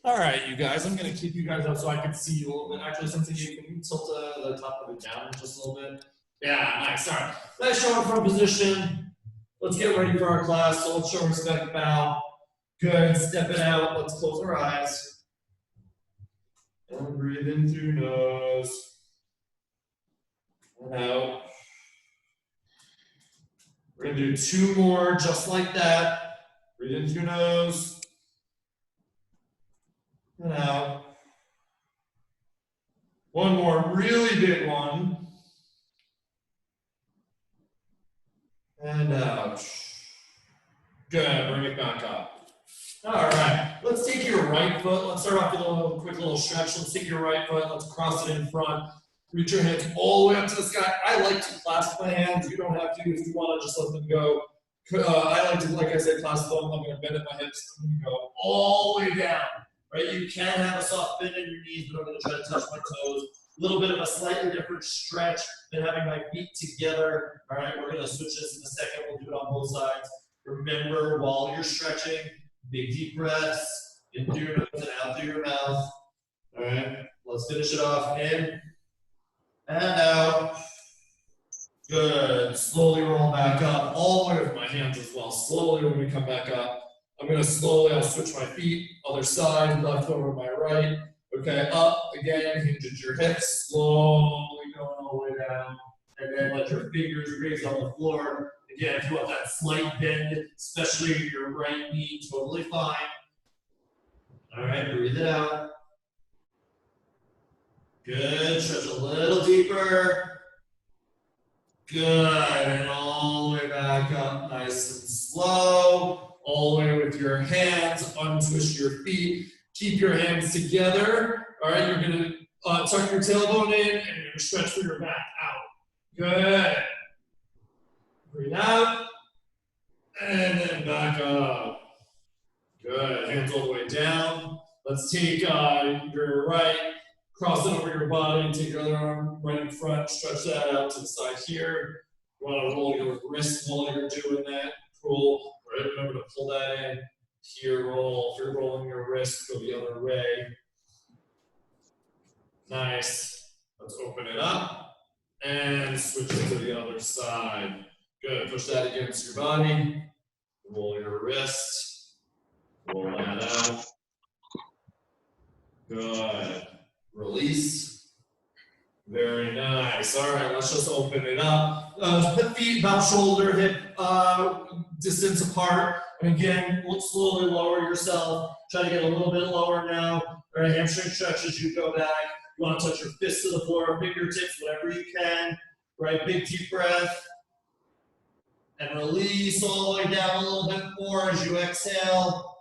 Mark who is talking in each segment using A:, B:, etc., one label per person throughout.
A: All right, you guys, I'm going to keep you guys up so I can see you a little bit. Actually, something you can tilt the top of it down just a little bit. Yeah, nice. All right. Nice showing from position. Let's get ready for our class. So let's show respect, bow. Good. Step it out. Let's close our eyes. And breathe in through nose. And out. We're going to do 2 more just like that. Breathe in through nose. And out. 1 more really big one. And out. Good. Bring it back up. All right. Let's take your right foot. Let's start off with a quick little stretch. Let's take your right foot. Let's cross it in front. Reach your hands all the way up to the sky. I like to clasp my hands. You don't have to if you want to just let them go. I like to, like I said, clasp them. I'm going to bend at my hips. I'm going to go all the way down. Right? You can have a soft bend in your knees, but I'm going to try to touch my toes. A little bit of a slightly different stretch than having my feet together. All right, we're going to switch this in a second. We'll do it on both sides. Remember, while you're stretching, big deep breaths in through your nose and out through your mouth. All right, let's finish it off. In and out. Good. Slowly roll back up. All the way with my hands as well. Slowly when we come back up. I'm going to I'll switch my feet. Other side, left over my right. Okay, up again, hinge at your hips, slowly going all the way down, and then let your fingers raise on the floor. Again, if you want that slight bend, especially your right knee, totally fine. All right, breathe it out. Good, stretch a little deeper. Good, and all the way back up, nice and slow. All the way with your hands, untwist your feet. Keep your hands together. All right, you're going to tuck your tailbone in and you're going to stretch through your back out. Good. Breathe out. And then back up. Good. Hands all the way down. Let's take your right, cross it over your body, take your other arm right in front, stretch that out to the side here. You want to roll your wrist while you're doing that. Cool. Right, remember to pull that in. Here, roll. If you're rolling your wrist, go the other way. Nice. Let's open it up and switch it to the other side. Good. Push that against your body. Roll your wrist. Roll that out. Good. Release. Very nice. All right, let's just open it up. Put feet about shoulder, hip distance apart. And again, slowly lower yourself. Try to get a little bit lower now. All right, hamstring stretch as you go back. You want to touch your fists to the floor, fingertips, whatever you can. Right, big deep breath. And release all the way down a little bit more as you exhale.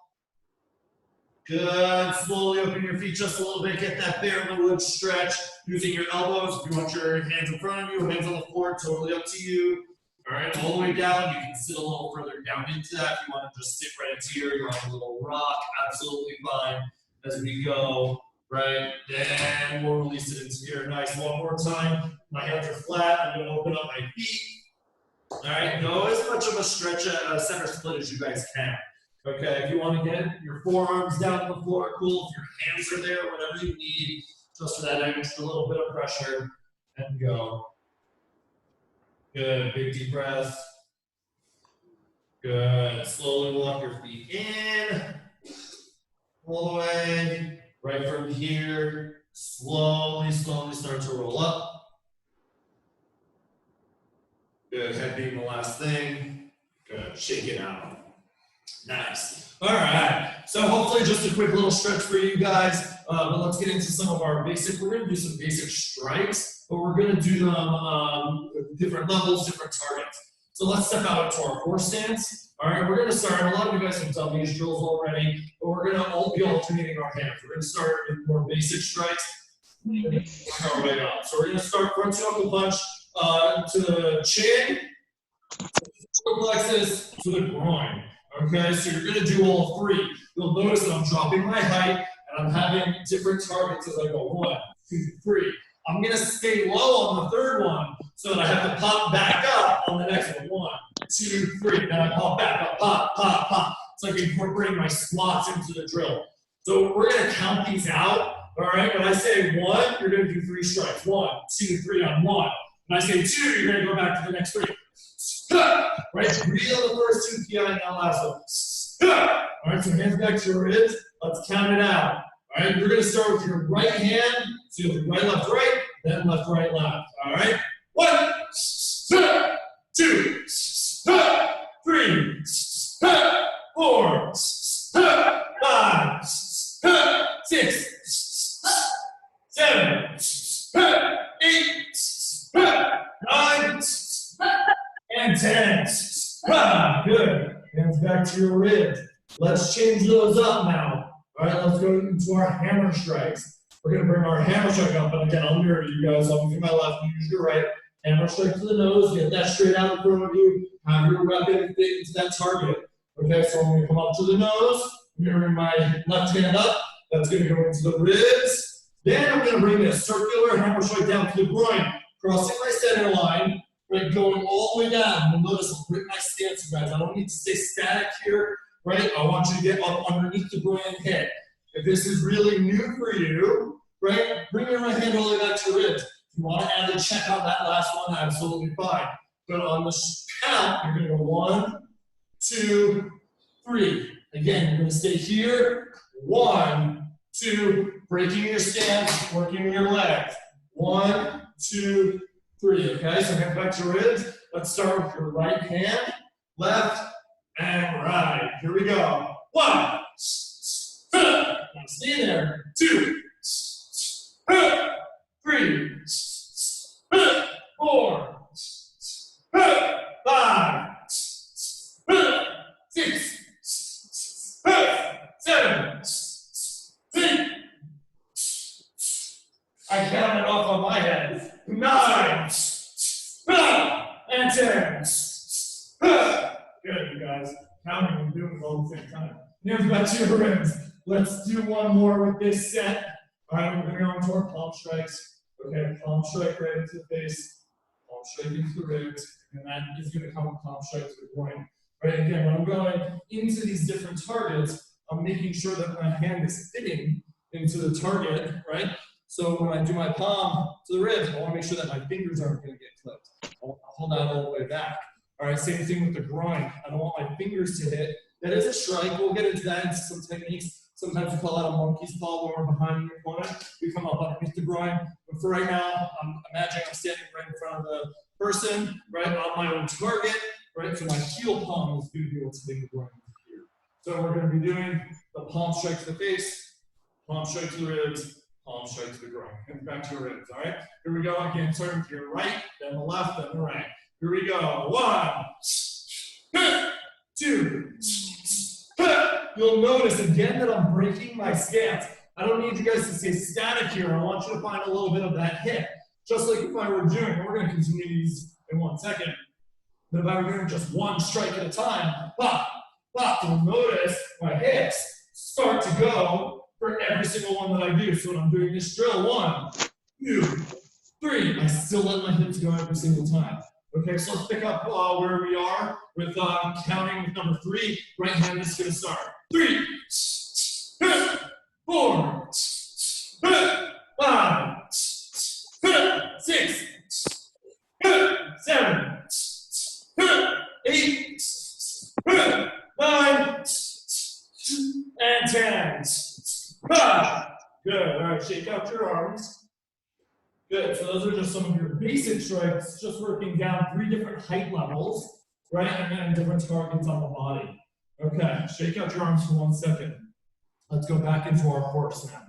A: Good. Slowly open your feet just a little bit. Get that bare wood stretch using your elbows. If you want your hands in front of you, hands on the floor, totally up to you. All right, all the way down. You can sit a little further down into that. If you want to just sit right into here, you're on a little rock. Absolutely fine as we go. Right, then we'll release it into here. Nice. One more time. My hands are flat. I'm going to open up my feet. All right, go as much of a stretch, center split as you guys can. Okay, if you want to get your forearms down on the floor, cool. If your hands are there, whatever you need, just for that extra little bit of pressure, and go. Good, big deep breath. Good, slowly walk your feet in, all the way, right from here, slowly start to roll up. Good, head being the last thing. Good, shake it out. Nice. All right. So hopefully just a quick little stretch for you guys. But let's get into some of our basic. We're going to do some basic strikes, but we're going to do them with different levels, different targets. So let's step out into our horse stance. All right. We're going to start. A lot of you guys have done these drills already, but we're going to all be alternating our hands. We're going to start with more basic strikes and then work our way up. So we're going to start front knuckle punch to the chin, solar plexus, to the groin. Okay, so you're going to do all 3. You'll notice that I'm dropping my height and I'm having different targets as I go. 1, 2, 3. I'm going to stay low on the 3rd one so that I have to pop back up on the next one. 1, 2, 3. Then I pop back up, pop, pop, pop. It's like incorporating my squats into the drill. So we're going to count these out. All right, when I say 1, you're going to do 3 strikes. 1, 2, 3 on 1. When I say 2, you're going to go back to the next 3. Right, 3 on the first 2 PI and that last one. All right, so hands back to your ribs. Let's count it out. All right, you're going to start with your right hand. So you'll do right, left, then left, right, left. All right, 1, 2, 3, 4, 5, 6, 7, 8, 9, and 10. Good. Hands back to your ribs. Let's change those up now. All right, let's go into our hammer strikes. We're going to bring our hammer strike up, and again, I'll mirror you guys. I'll do my left, you use your right. Hammer strike to the nose, get that straight out in front of you. Have your weapon fit into that target. Okay, so I'm going to come up to the nose, mirroring my left hand up. That's going to go into the ribs. Then I'm going to bring a circular hammer strike down to the groin, crossing my center line, right, going all the way down. You'll notice I'll break my stance, you guys. I don't need to stay static here, right? I want you to get up underneath the groin and hit. If this is really new for you, right, bring your right hand all the way back to your ribs. If you want to add a check on that last one, absolutely fine. But on the count, you're going to go 1, 2, 3. Again, you're going to stay here. 1, 2, breaking your stance, working your legs. 1, 2, 3. Okay, so hands back to your ribs. Let's start with your right hand, left, and right. Here we go. 1. Now stay there. 2, 3, 4, 5, 6, 7, 8. I counted off on my head. 9 and 10. Good, you guys. Counting and doing it all at the same time. Hands back to your ribs. Let's do one more with this set. All right, we're going to go into our palm strikes. Okay, palm strike right into the face, palm strike into the ribs, and that is going to come with palm strike to the groin. Right, again, when I'm going into these different targets, I'm making sure that my hand is fitting into the target, right? So when I do my palm to the ribs, I want to make sure that my fingers aren't going to get clipped. I'll hold that all the way back. All right, same thing with the groin. I don't want my fingers to hit. That is a strike. We'll get into that into some techniques. Sometimes we call that a monkey's paw when we're behind your opponent. We come up underneath the groin. But for right now, I'm imagining I'm standing right in front of the person, right, on my own target, right? So my heel palm is going to be what's hitting the groin here. So we're going to be doing the palm strike to the face, palm strike to the ribs, palm strike to the groin. And back to your ribs, all right? Here we go again, starting with your right, then the left, then the right. Here we go. 1, 2. You'll notice again that I'm breaking my stance. I don't need you guys to stay static here. I want you to find a little bit of that hit. Just like if I were doing, we're going to continue these in 1 second. But if I were doing just one strike at a time, pop, pop, you'll notice my hips start to go for every single one that I do. So when I'm doing this drill, 1, 2, 3, I still let my hips go every single time. Okay, so let's pick up where we are with counting with number 3. Right hand is going to start. 3, 4, 5, 6, 7, 8, 9, and 10. Good. All right, shake out your arms. Good. So those are just some of your basic strikes, just working down 3 different height levels, right? And then different targets on the body. Okay, shake out your arms for 1 second. Let's go back into our course now.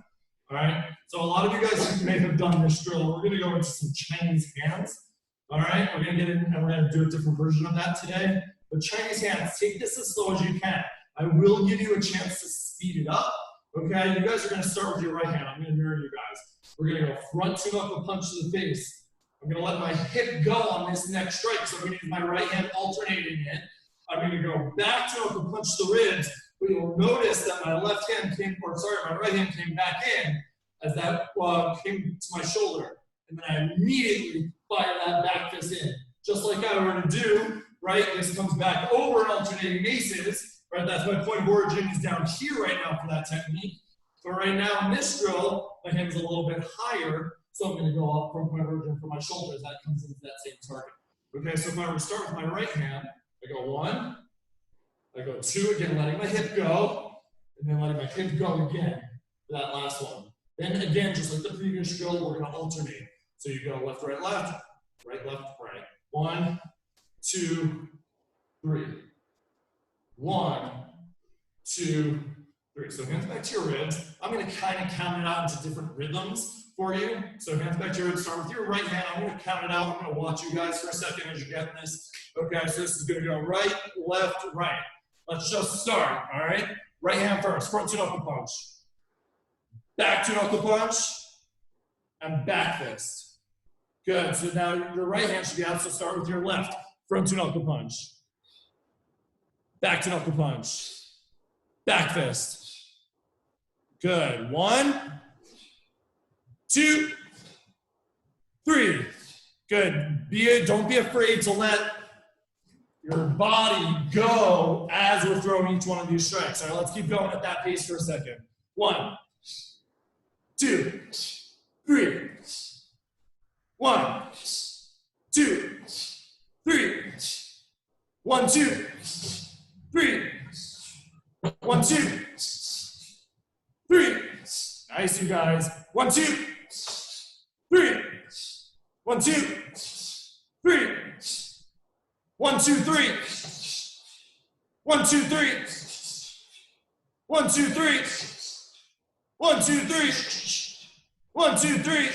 A: All right. So a lot of you guys may have done this drill. We're going to go into some Chinese hands. All right. We're going to get in and we're going to do a different version of that today. But Chinese hands, take this as slow as you can. I will give you a chance to speed it up. Okay. You guys are going to start with your right hand. I'm going to mirror you guys. We're going to go front to up a punch to the face. I'm going to let my hip go on this next strike. So I'm going to use my right hand alternating it. I'm going to go back to up a punch to the ribs. But you'll notice that my left hand came, or sorry, my right hand came back in as that came to my shoulder. And then I immediately fire that back fist in. Just like I were to do, right? This comes back over alternating maces, right? That's my point of origin is down here right now for that technique. But right now in this drill, my hand's a little bit higher, so I'm going to go up from my origin for my shoulders. That comes into that same target. Okay, so if I were to start with my right hand, I go 1, I go 2, again, letting my hip go, and then letting my hip go again for that last one. Then again, just like the previous drill, we're going to alternate. So you go left, right, left, right, left, right. 1, 2, 3. 1, 2, 3. So hands back to your ribs. I'm going to kind of count it out into different rhythms for you. So hands back to your ribs. Start with your right hand. I'm going to count it out. I'm going to watch you guys for a second as you're getting this. Okay, so this is going to go right, left, right. Let's just start, all right? Right hand first, front two knuckle punch. Back two knuckle punch, and back fist. Good, so now your right hand should be out, so start with your left, front two knuckle punch. Back two knuckle punch. Back fist. Good, 1, 2, 3. Good, don't be afraid to let your body go as we're throwing each one of these strikes. All right, let's keep going at that pace for a second. 1, 2, 3. 1, 2, 3. 1, 2, 3. 1, 2, 3. Nice, you guys. 1, 2, 3. 1, 2, 3. 1, 2, 3. 1, 2, 3. 1, 2, 3. 1, 2, 3. 1, 2, 3.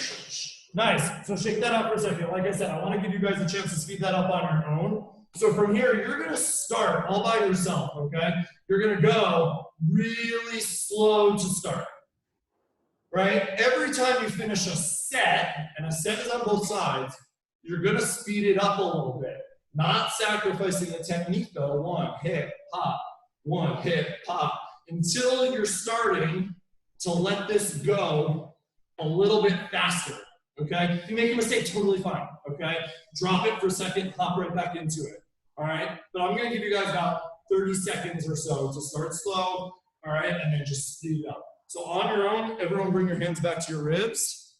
A: Nice. So shake that up for a second. Like I said, I want to give you guys a chance to speed that up on your own. So from here, you're going to start all by yourself, okay? You're going to go really slow to start, right? Every time you finish a set, and a set is on both sides, you're going to speed it up a little bit. Not sacrificing the technique though. 1, hit, pop. 1, hit, pop. Until you're starting to let this go a little bit faster, okay? If you make a mistake, totally fine, okay? Drop it for a second, hop right back into it, all right? But I'm gonna give you guys about 30 seconds or so to start slow, all right? And then just speed it up. So on your own, everyone bring your hands back to your ribs.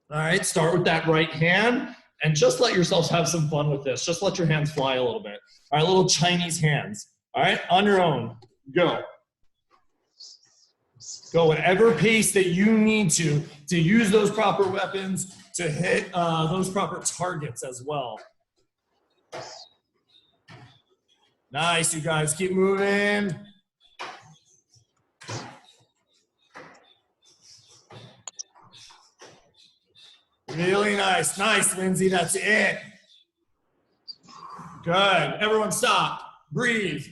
A: All right, start with that right hand. And just let yourselves have some fun with this. Just let your hands fly a little bit. All right, little Chinese hands. All right, on your own, go. Go whatever pace that you need to use those proper weapons, to hit those proper targets as well. Nice, you guys, keep moving. Really nice. Nice, Lindsay. That's it. Good. Everyone stop. Breathe.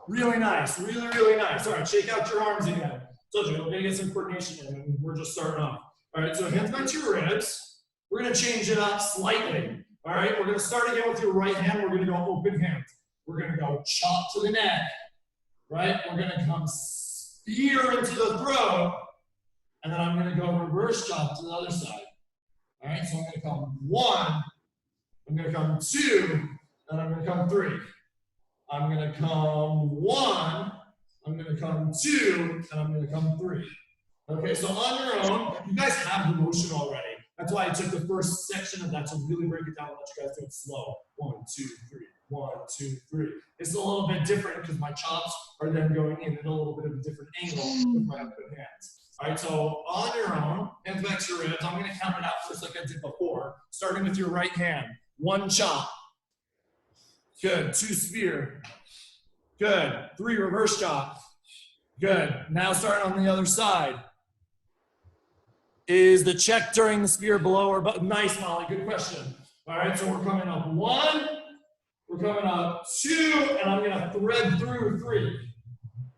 A: Really nice. Really, really nice. All right, shake out your arms again. Told you, we're going to get some coordination in, and we're just starting off. All right, so hands back to your ribs. We're going to change it up slightly. All right, we're going to start again with your right hand. We're going to go open hand. We're going to go chop to the neck. Right? We're going to come spear into the throat. And then I'm going to go reverse chop to the other side. All right, so I'm going to come 1, I'm going to come 2, and I'm going to come 3. I'm going to come 1, I'm going to come 2, and I'm going to come 3. Okay, so on your own, you guys have the motion already. That's why I took the first section of that to really break it down and let you guys do it slow. 1, 2, 3. 1, 2, 3. It's a little bit different because my chops are then going in at a little bit of a different angle with my open hands. All right, so on your own, hands back to your ribs. I'm going to count it out just like I did before, starting with your right hand. 1 chop. Good. 2 spear. Good. 3 reverse chop. Good. Now starting on the other side. Is the check during the spear below or above? Nice, Molly. Good question. All right, so we're coming up 1. We're coming up 2, and I'm going to thread through 3.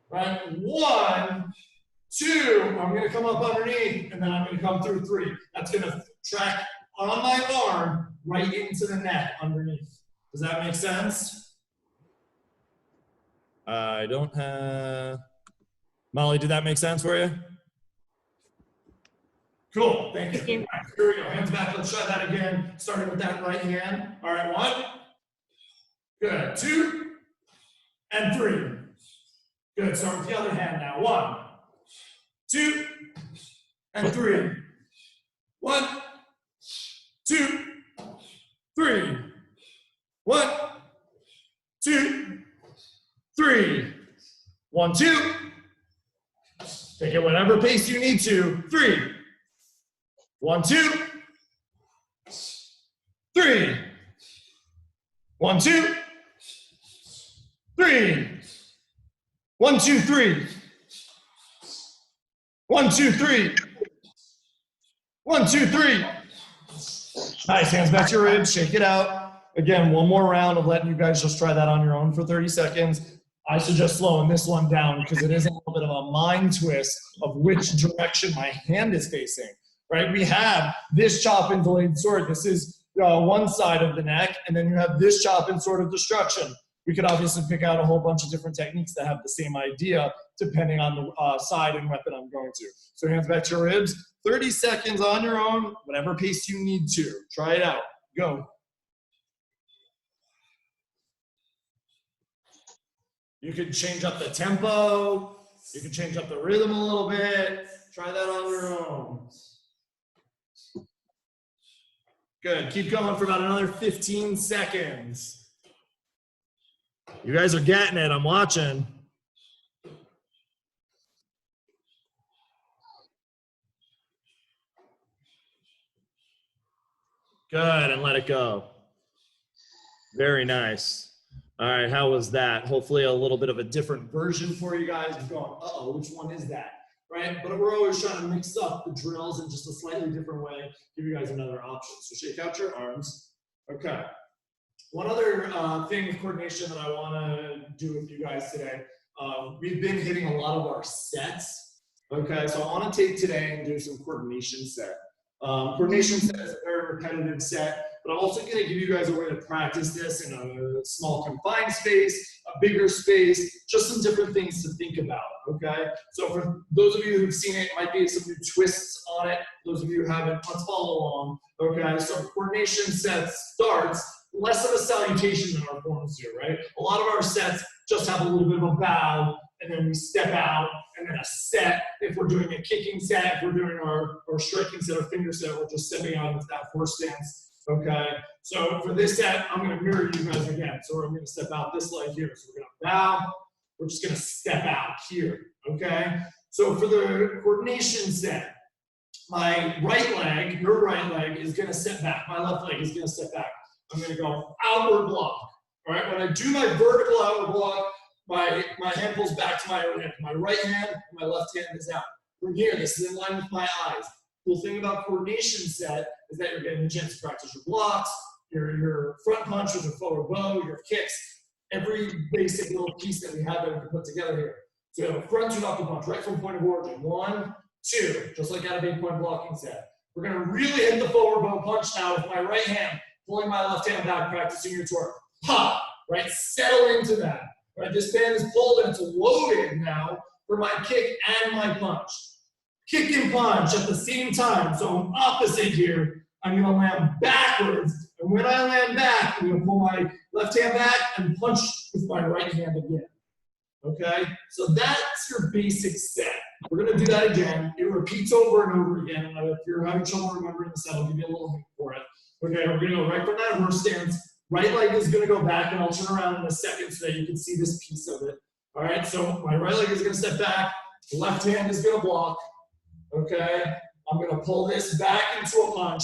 A: Right? 1. 2, I'm going to come up underneath, and then I'm going to come through 3. That's going to track on my arm right into the neck underneath. Does that make sense? I don't have... Molly, did that make sense for you? Cool, thank you. All right, here we go, hands back. Let's try that again, starting with that right hand. All right, 1. Good, 2, and 3. Good, start with the other hand now. 1, 2, and 3. 1, 2, 3. 1, 2, 3. 1, 2. Take it whatever pace you need to. 3. 1, 2, 3. 1, 2, 3. 1, 2, 3. 1, 2, 3. 1, 2, 3. Nice, hands back to your ribs, shake it out. Again, one more round of letting you guys just try that on your own for 30 seconds. I suggest slowing this one down because it is a little bit of a mind twist of which direction my hand is facing, right? We have this chop and delayed sword. This is one side of the neck, and then you have this chop and sword of destruction. We could obviously pick out a whole bunch of different techniques that have the same idea depending on the side and weapon I'm going to. So hands back to your ribs, 30 seconds on your own, whatever pace you need to. Try it out, go. You can change up the tempo. You can change up the rhythm a little bit. Try that on your own. Good, keep going for about another 15 seconds. You guys are getting it, I'm watching. Good, and let it go. Very nice. All right, how was that? Hopefully a little bit of a different version for you guys. You're going, uh-oh, which one is that? Right? But we're always trying to mix up the drills in just a slightly different way, give you guys another option. So shake out your arms. Okay. One other thing with coordination that I want to do with you guys today, we've been hitting a lot of our sets. Okay, so I want to take today and do some coordination set. Coordination set is a very repetitive set, but I'm also going to give you guys a way to practice this in a small confined space, a bigger space, just some different things to think about, okay? So for those of you who've seen it, it might be some new twists on it. Those of you who haven't, let's follow along, okay? So coordination set starts less of a salutation than our forms do, right? A lot of our sets just have a little bit of a bow, and then we step out, and then a set. If we're doing a kicking set, if we're doing our striking set or finger set, we're just stepping out into that horse stance, okay? So for this set, I'm gonna mirror you guys again. So I'm gonna step out this leg here. So we're gonna bow, we're just gonna step out here, okay? So for the coordination set, my right leg, your right leg is gonna step back. My left leg is gonna step back. I'm gonna go outward block, all right? When I do my vertical outward block, my hand pulls back to my other hand. My right hand, my left hand is out. From here, this is in line with my eyes. Cool thing about coordination set is that you're getting a chance to practice your blocks, your front punch with your forward bow, your kicks, every basic little piece that we have that we can put together here. So we have a front two knuckle punch right from point of origin. 1, 2, just like at a big point blocking set. We're gonna really hit the forward bow punch now with my right hand, pulling my left hand back, practicing your torque. Pop, right? Settle into that. Right? This band is pulled and it's loaded now for my kick and my punch. Kick and punch at the same time. So I'm opposite here. I'm gonna land backwards. And when I land back, I'm gonna pull my left hand back and punch with my right hand again. Okay? So that's your basic set. We're gonna do that again. It repeats over and over again. And if you're having trouble remembering the set, I'll give you a little hint for it. Okay, we're gonna go right from that horse stance. Right leg is gonna go back, and I'll turn around in a second so that you can see this piece of it. All right, so my right leg is gonna step back, left hand is gonna block, okay? I'm gonna pull this back into a punch.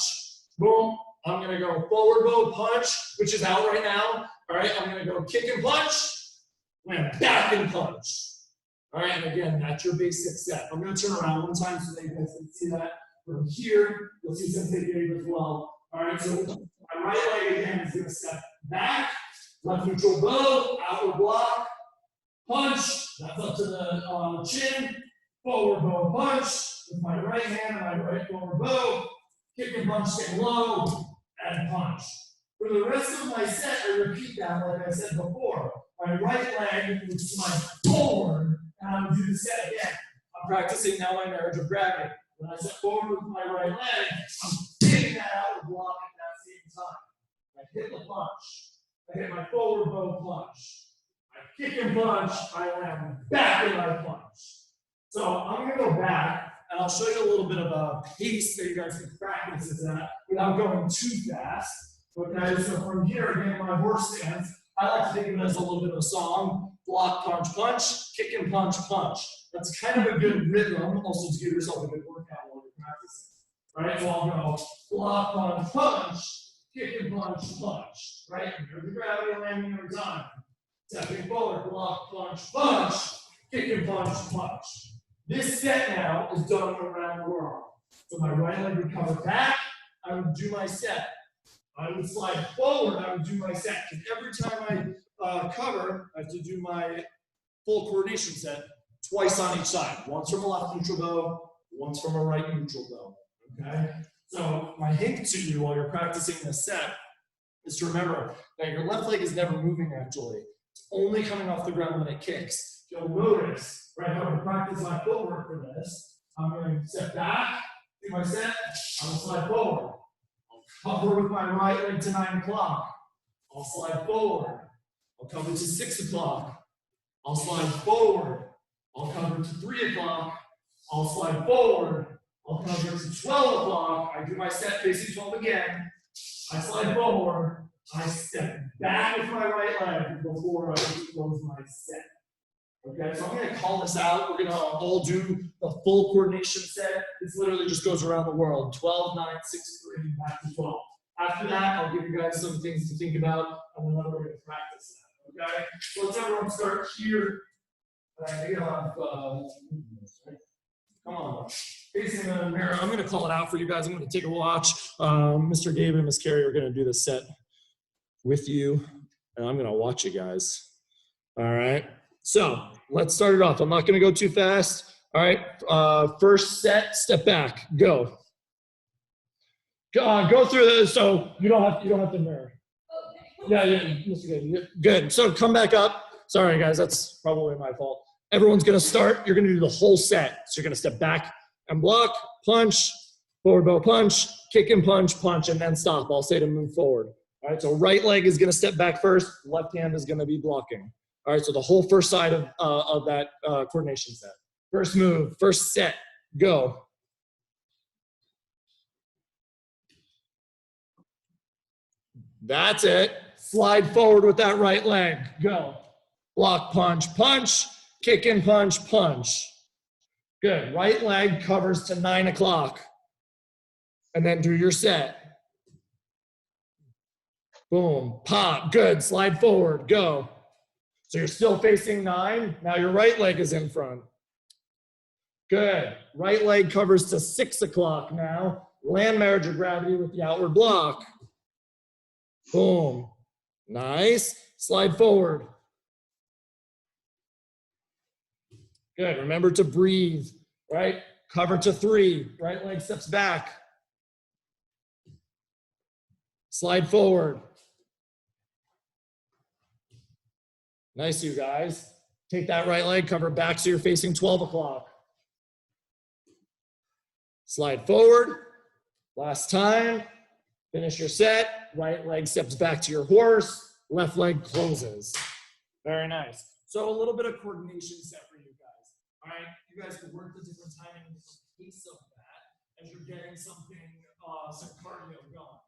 A: Boom, I'm gonna go forward bow punch, which is out right now. All right, I'm gonna go kick and punch, land back and punch. All right, and again, that's your basic set. I'm gonna turn around one time so that you guys can see that. From here, you'll see some figure as well. All right, so my right leg again is gonna step back, left neutral bow, outward block, punch, that's up to the chin, forward bow punch, with my right hand and my right forward bow, kick and punch, stay low, and punch. For the rest of my set, I repeat that like I said before. My right leg is my forward, and I'm gonna do the set again. I'm practicing now my marriage of gravity. When I step forward with my right leg, I'm hitting that outward block at that same time. I hit the punch. I hit my forward bow punch. I kick and punch. I land back and I punch. So I'm going to go back, and I'll show you a little bit of a pace that you guys can practice this at without going too fast. Okay, so from here, again, my horse stance, I like to think of it as a little bit of a song. Block, punch, punch, kick and punch, punch. That's kind of a good rhythm, also to give yourself a good workout while you're practicing. Right, so I'll go block, punch, punch, kick and punch, punch. Right, and here's the gravity landing every time. Stepping forward, block, punch, punch, kick and punch, punch. This set now is done around the world. So my right leg would cover back, I would do my set. I would slide forward, I would do my set. Because every time I cover, I have to do my full coordination set twice on each side. Once from a left neutral bow, once from a right neutral bow. Okay? So my hint to you while you're practicing this set is to remember that your left leg is never moving actually. It's only coming off the ground when it kicks. You'll notice, right, I'm going to practice my footwork for this. I'm going to step back, do my set, I'm going to slide forward. I'll cover with my right leg to 9 o'clock. I'll slide forward. I'll cover to 6 o'clock. I'll slide forward. I'll cover to 3 o'clock. I'll slide forward. I'll cover to 12 o'clock. I do my set facing 12 again. I slide forward. I step back with my right leg before I close my set. Okay, so I'm going to call this out. We're going to all do the full coordination set. This literally just goes around the world. 12, 9, 6, 3, back to 12. After that, I'll give you guys some things to think about, and then we're going to practice that. Okay, so let's everyone start here. Come on. Facing the mirror. I'm going to call it out for you guys. I'm going to take a watch. Mr. Gabe and Miss Carrie are going to do the set with you, and I'm going to watch you guys. All right. So let's start it off. I'm not going to go too fast. All right. First set, step back. Go. Go through this. So you don't have to mirror. Okay. Yeah. Mr. Gabe. Good. So come back up. Sorry, guys. That's probably my fault. Everyone's going to start. You're going to do the whole set. So you're going to step back and block, punch, forward bow punch, kick and punch, punch, and then stop. I'll say to move forward. All right, so right leg is going to step back first. Left hand is going to be blocking. All right, so the whole first side of that coordination set. First move, first set, go. That's it. Slide forward with that right leg. Go. Block, punch, punch, kick and punch, punch. Good. Right leg covers to 9 o'clock. And then do your set. Boom. Pop. Good. Slide forward. Go. So you're still facing 9. Now your right leg is in front. Good. Right leg covers to 6 o'clock now. Land marriage of gravity with the outward block. Boom. Nice. Slide forward. Good. Remember to breathe, right? Cover to 3. Right leg steps back. Slide forward. Nice, you guys. Take that right leg, cover back so you're facing 12 o'clock. Slide forward. Last time. Finish your set. Right leg steps back to your horse. Left leg closes. Very nice. So a little bit of coordination set for you guys. All right, you guys can work the different timing and different pace of that as you're getting something, some cardio going.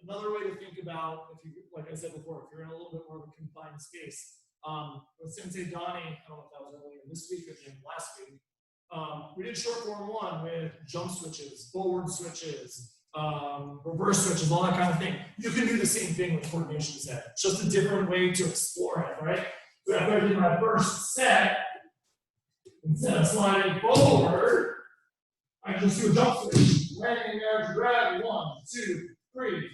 A: Another way to think about, if you, like I said before, if you're in a little bit more of a confined space, with Sensei Donnie, I don't know if that was earlier this week or last week, we did short form 1 with jump switches, forward switches, reverse switches, all that kind of thing. You can do the same thing with coordination set. It's just a different way to explore it, right? So after I did my first set, instead of sliding forward, I just do a jump switch. Landing there to gravity. 1, 2, 3.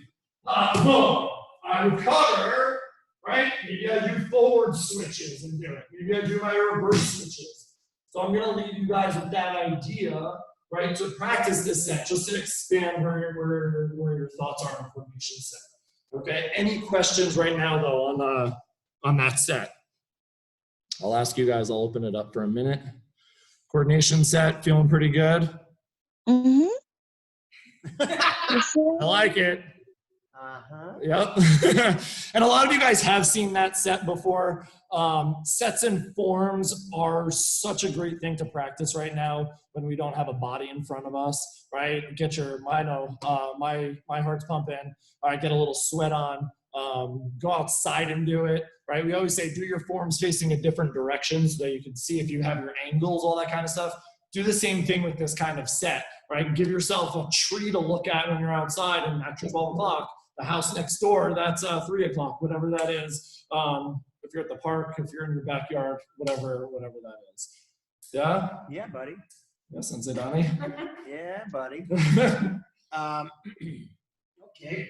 A: Boom. I recover, right? Maybe I do forward switches and do it. Maybe I do my reverse switches. So I'm going to leave you guys with that idea, right, to practice this set, just to expand where your thoughts are on coordination set. Okay. Any questions right now though on that set? I'll ask you guys. I'll open it up for a minute. Coordination set, feeling pretty good? Mm-hmm. I like it. Uh-huh. Yep. And a lot of you guys have seen that set before. Sets and forms are such a great thing to practice right now when we don't have a body in front of us, right? Get your, I know, my heart's pumping. All right, get a little sweat on. Go outside and do it, right? We always say do your forms facing a different direction so that you can see if you have your angles, all that kind of stuff. Do the same thing with this kind of set, right? Give yourself a tree to look at when you're outside, and after 12 o'clock, the house next door, that's 3 o'clock, whatever that is. If you're at the park, if you're in your backyard, whatever that is. Yeah?
B: Yeah, buddy.
A: Yeah, Sensei Donnie.
B: Yeah, buddy. Okay.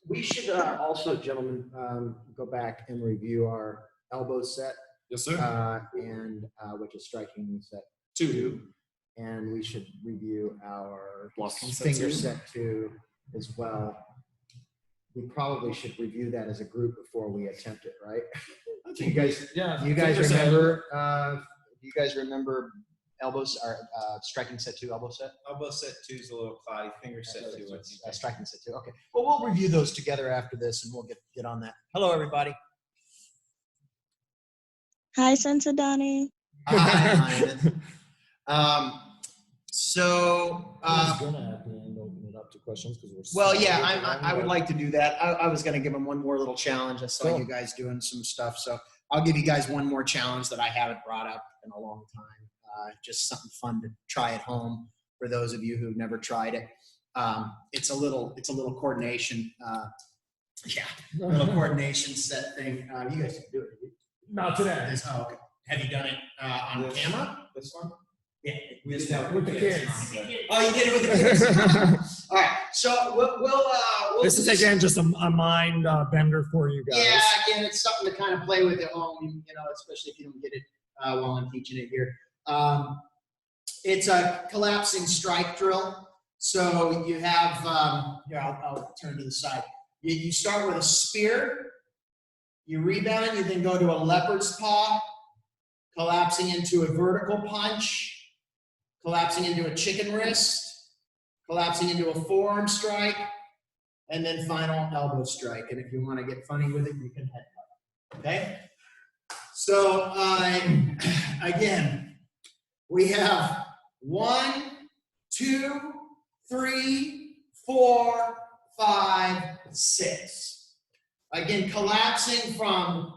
B: We should also, gentlemen, go back and review our elbow set.
A: Yes, sir.
B: And which is striking set
A: 2.
B: And we should review our
A: Blocking set
B: finger
A: 2.
B: set 2 as well. We probably should review that as a group before we attempt it, right? Do you guys,
A: yeah.
B: you guys remember? Do you guys remember elbows or striking set 2 elbow set?
C: Elbow set 2 is a little cloudy. Finger set 2.
B: Striking set 2. Okay. Well, we'll review those together after this, and we'll get on that. Hello, everybody.
D: Hi, Sensei Donnie.
B: Hi, Ian. So.
A: I was gonna at the end open it up to questions because we're.
B: Well, yeah, I would like to do that. I was going to give them one more little challenge. I saw you guys doing some stuff, so I'll give you guys one more challenge that I haven't brought up in a long time. Just something fun to try at home for those of you who've never tried it. It's a little coordination. A little coordination set thing. You guys can do it.
A: Not today.
B: Oh, okay. Have you done it on camera?
C: This one?
B: Yeah,
A: With the kids.
B: Oh, you did it with the kids. All right, so we'll
A: This is again just a mind bender for you guys.
B: Yeah, again, it's something to kind of play with at home, you know, especially if you don't get it while I'm teaching it here. It's a collapsing strike drill. So you have, here, I'll turn to the side. You start with a spear, you rebound, you then go to a leopard's paw, collapsing into a vertical punch, collapsing into a chicken wrist, collapsing into a forearm strike, and then final elbow strike. And if you want to get funny with it, you can headbutt. Okay? So, again, we have 1, 2, 3, 4, 5, 6. Again, collapsing from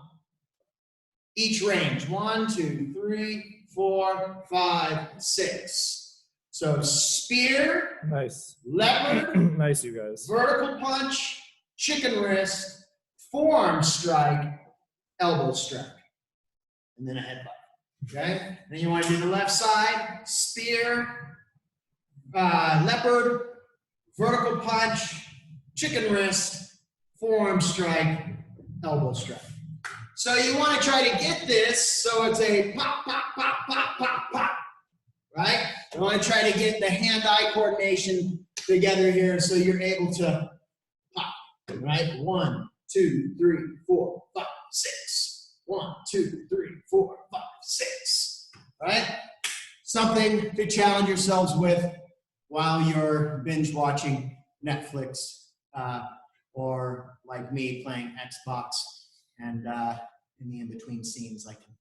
B: each range. 1, 2, 3, 4, 5, 6. So spear,
A: Nice.
B: leopard,
A: Nice, you guys.
B: vertical punch, chicken wrist, forearm strike, elbow strike, and then a headbutt. Okay? Then you want to do the left side, spear, leopard, vertical punch, chicken wrist, forearm strike, elbow strike. So you want to try to get this so it's a pop, pop, pop, pop, pop, pop, right? You want to try to get the hand-eye coordination together here so you're able to pop, right? 1, 2, 3, 4, 5, 6. 1, 2, 3, 4, 5, 6. Right? Something to challenge yourselves with while you're binge watching Netflix or like me playing Xbox, and in the in-between scenes I can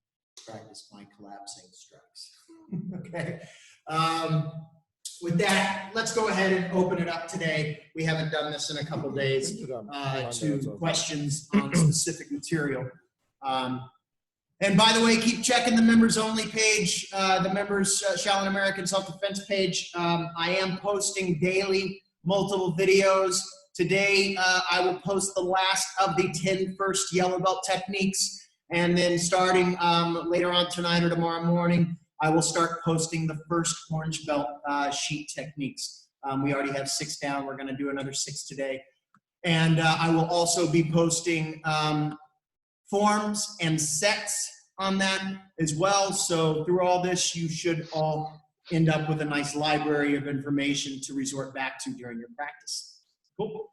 B: practice my collapsing strikes. Okay. With that, let's go ahead and open it up today. We haven't done this in a couple days to questions on specific material. And by the way, keep checking the members only page, the members Shaolin American Self-Defense page. I am posting daily multiple videos. Today, I will post the last of the 10 first yellow belt techniques. And then starting later on tonight or tomorrow morning, I will start posting the first orange belt sheet techniques. We already have 6 down. We're going to do another 6 today. And I will also be posting forms and sets on that as well. So through all this, you should all end up with a nice library of information to resort back to during your practice. Cool.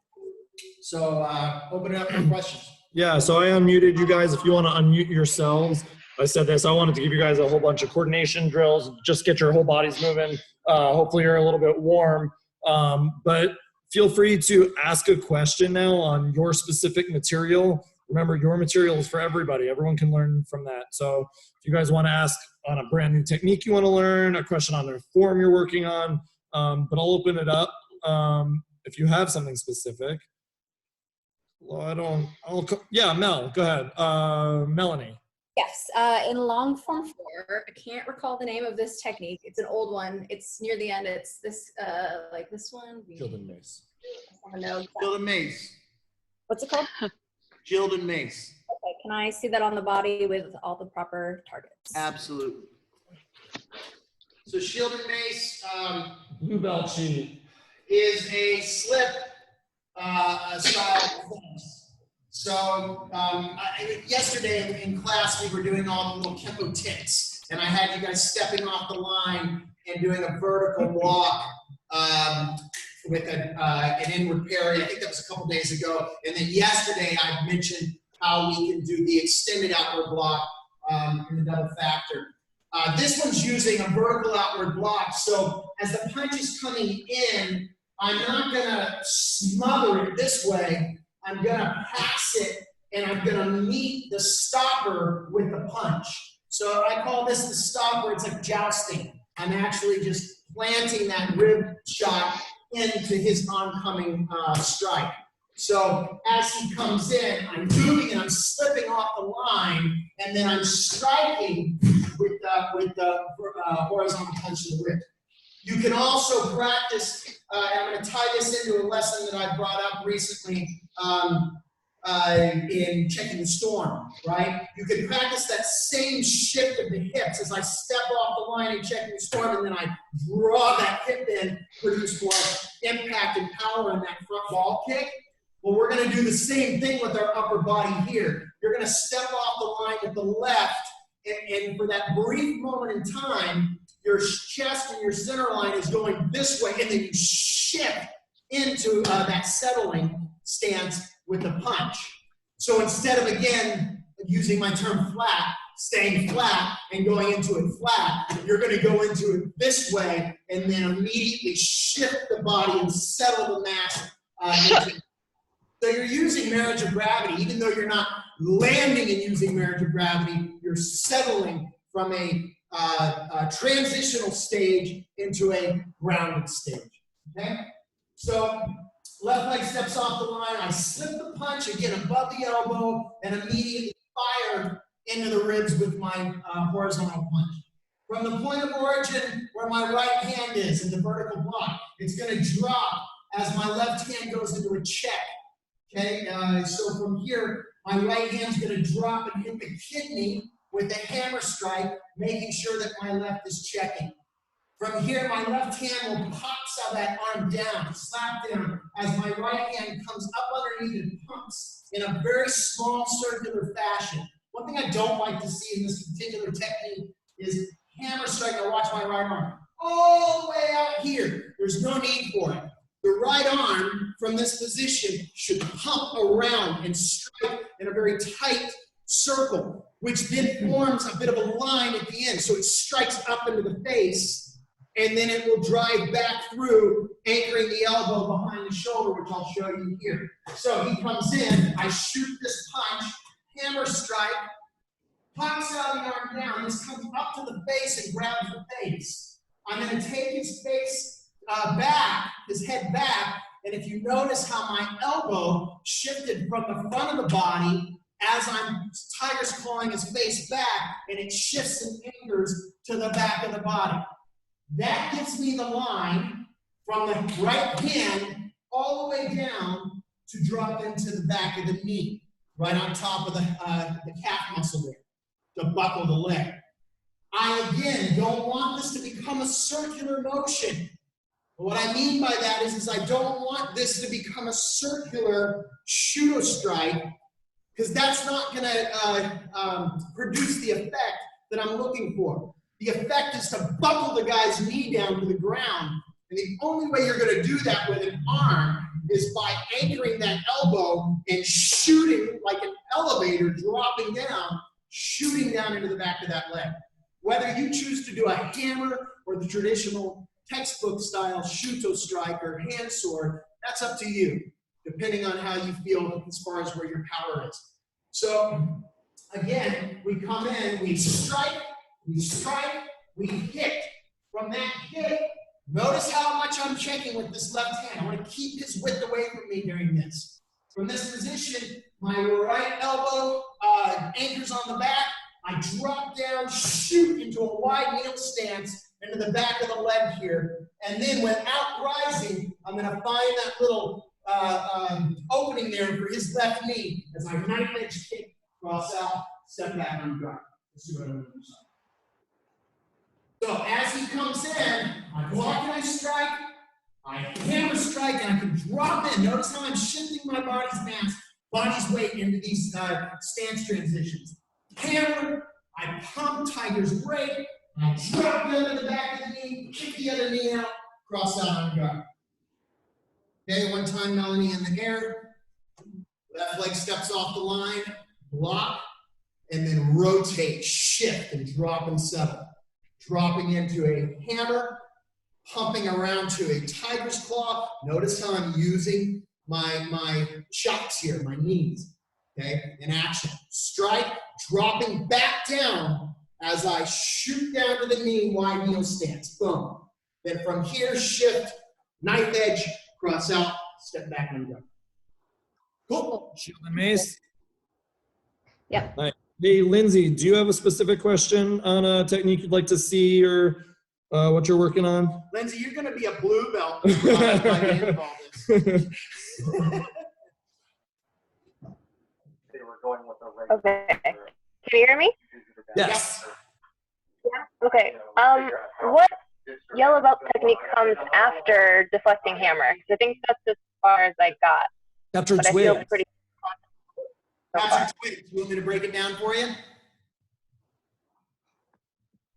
B: So open it up for questions.
A: Yeah, so I unmuted you guys. If you want to unmute yourselves, I said this. I wanted to give you guys a whole bunch of coordination drills, just get your whole bodies moving. Hopefully you're a little bit warm. But feel free to ask a question now on your specific material Remember, your material is for everybody. Everyone can learn from that. So if you guys want to ask on a brand new technique you want to learn, a question on the form you're working on, but I'll open it up if you have something specific. Well, yeah, Mel, go ahead. Melanie.
E: Yes, in long form 4, I can't recall the name of this technique. It's an old one. It's near the end. It's this, like this one.
A: Gilded mace.
B: Gilded mace.
E: What's it called?
B: Gilded mace.
E: Okay, can I see that on the body with all the proper targets?
B: Absolutely. So shielded mace
A: Blue belt sheet.
B: is a slip style defense. So yesterday in class, we were doing all the little Kempo ticks, and I had you guys stepping off the line and doing a vertical walk with an inward parry. I think that was a couple days ago. And then yesterday, I mentioned how we can do the extended outward block in the double factor. This one's using a vertical outward block. So as the punch is coming in, I'm not gonna smother it this way. I'm gonna pass it and I'm gonna meet the stopper with the punch. So I call this the stopper. It's like jousting. I'm actually just planting that rib shot into his oncoming strike. So as he comes in, I'm moving and I'm slipping off the line, and then I'm striking with the horizontal punch to the rib. You can also practice, and I'm going to tie this into a lesson that I brought up recently in Checking the Storm, right? You can practice that same shift of the hips as I step off the line in Checking the Storm, and then I draw that hip in, produce more impact and power in that front ball kick. Well, we're going to do the same thing with our upper body here. You're going to step off the line with the left, and for that brief moment in time, your chest and your center line is going this way, and then you shift into that settling stance with the punch. So instead of, again, using my term flat, staying flat and going into it flat, you're going to go into it this way and then immediately shift the body and settle the mass into it. So you're using marriage of gravity. Even though you're not landing and using marriage of gravity, you're settling from a transitional stage into a grounded stage, okay? So left leg steps off the line. I slip the punch again above the elbow and immediately fire into the ribs with my horizontal punch. From the point of origin where my right hand is in the vertical block, it's going to drop as my left hand goes into a check. Okay, so from here, my right hand's going to drop and hit the kidney with a hammer strike, making sure that my left is checking. From here, my left hand will pop that arm down, slap down, as my right hand comes up underneath and pumps in a very small circular fashion. One thing I don't like to see in this particular technique is hammer strike. I watch my right arm all the way out here. There's no need for it. The right arm from this position should pump around and strike in a very tight circle, which then forms a bit of a line at the end. So it strikes up into the face, and then it will drive back through, anchoring the elbow behind the shoulder, which I'll show you here. So he comes in, I shoot this punch, hammer strike, pops out the arm down. This comes up to the face and grabs the face. I'm going to take his face back, his head back, and if you notice how my elbow shifted from the front of the body as I'm tiger's clawing his face back, and it shifts and anchors to the back of the body. That gives me the line from the right hand all the way down to drop into the back of the knee, right on top of the calf muscle there, to buckle the leg. I, again, don't want this to become a circular motion. What I mean by that is I don't want this to become a circular shudo strike, because that's not going to produce the effect that I'm looking for. The effect is to buckle the guy's knee down to the ground, and the only way you're going to do that with an arm is by anchoring that elbow and shooting like an elevator, dropping down, shooting down into the back of that leg. Whether you choose to do a hammer or the traditional textbook style shuto strike or hand sword, that's up to you, depending on how you feel as far as where your power is. So again, we come in, we strike, we hit. From that hit, notice how much I'm checking with this left hand. I want to keep his width away from me during this. From this position, my right elbow anchors on the back. I drop down, shoot into a wide kneel stance into the back of the leg here. And then without rising, I'm going to find that little opening there for his left knee as I knife edge kick, cross out, step back on guard. Let's do it on the other side. So as he comes in, I block and I strike, I hammer strike, and I can drop in. Notice how I'm shifting my body's weight into these stance transitions. Hammer, I pump tiger's break, I drop down to the back of the knee, kick the other knee out, cross out on guard. Okay, one time, Melanie in the air. Left leg steps off the line, block, and then rotate, shift, and drop and settle. Dropping into a hammer, pumping around to a tiger's claw. Notice how I'm using my shocks here, my knees, okay, in action. Strike, dropping back down as I shoot down to the knee, wide kneel stance. Boom. Then from here, shift, knife edge, cross out, step back and go. Cool.
A: Shield and mace.
E: Yep.
A: All right. Hey, Lindsay, do you have a specific question on a technique you'd like to see or what you're working on?
B: Lindsay, you're going to be a blue belt by the end of all this.
F: Okay. Can you hear me?
A: Yes.
F: Okay. What yellow belt technique comes after deflecting hammer? 'Cause I think that's as far as I got.
A: Capture
F: But I feel
A: twig.
F: pretty so far.
B: Capture twig. You want me to break it down for you?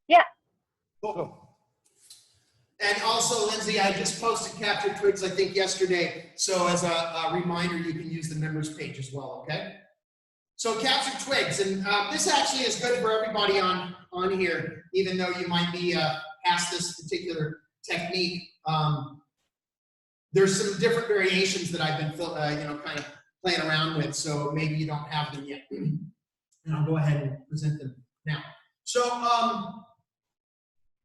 F: Yeah.
B: Cool. And also, Lindsay, I just posted capture twigs, I think, yesterday. So as a reminder, you can use the members page as well, okay? So capture twigs, and this actually is good for everybody on here, even though you might be past this particular technique. There's some different variations that I've been, kind of playing around with, so maybe you don't have them yet. And I'll go ahead and present them now. So,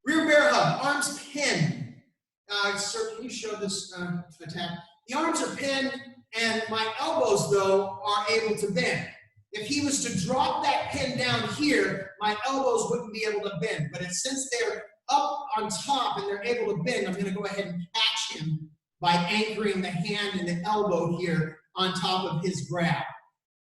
B: rear bear hug, arms pinned. Sir, can you show this attack? The arms are pinned, and my elbows, though, are able to bend. If he was to drop that pin down here, my elbows wouldn't be able to bend. But since they're up on top and they're able to bend, I'm going to go ahead and catch him by anchoring the hand and the elbow here on top of his grab.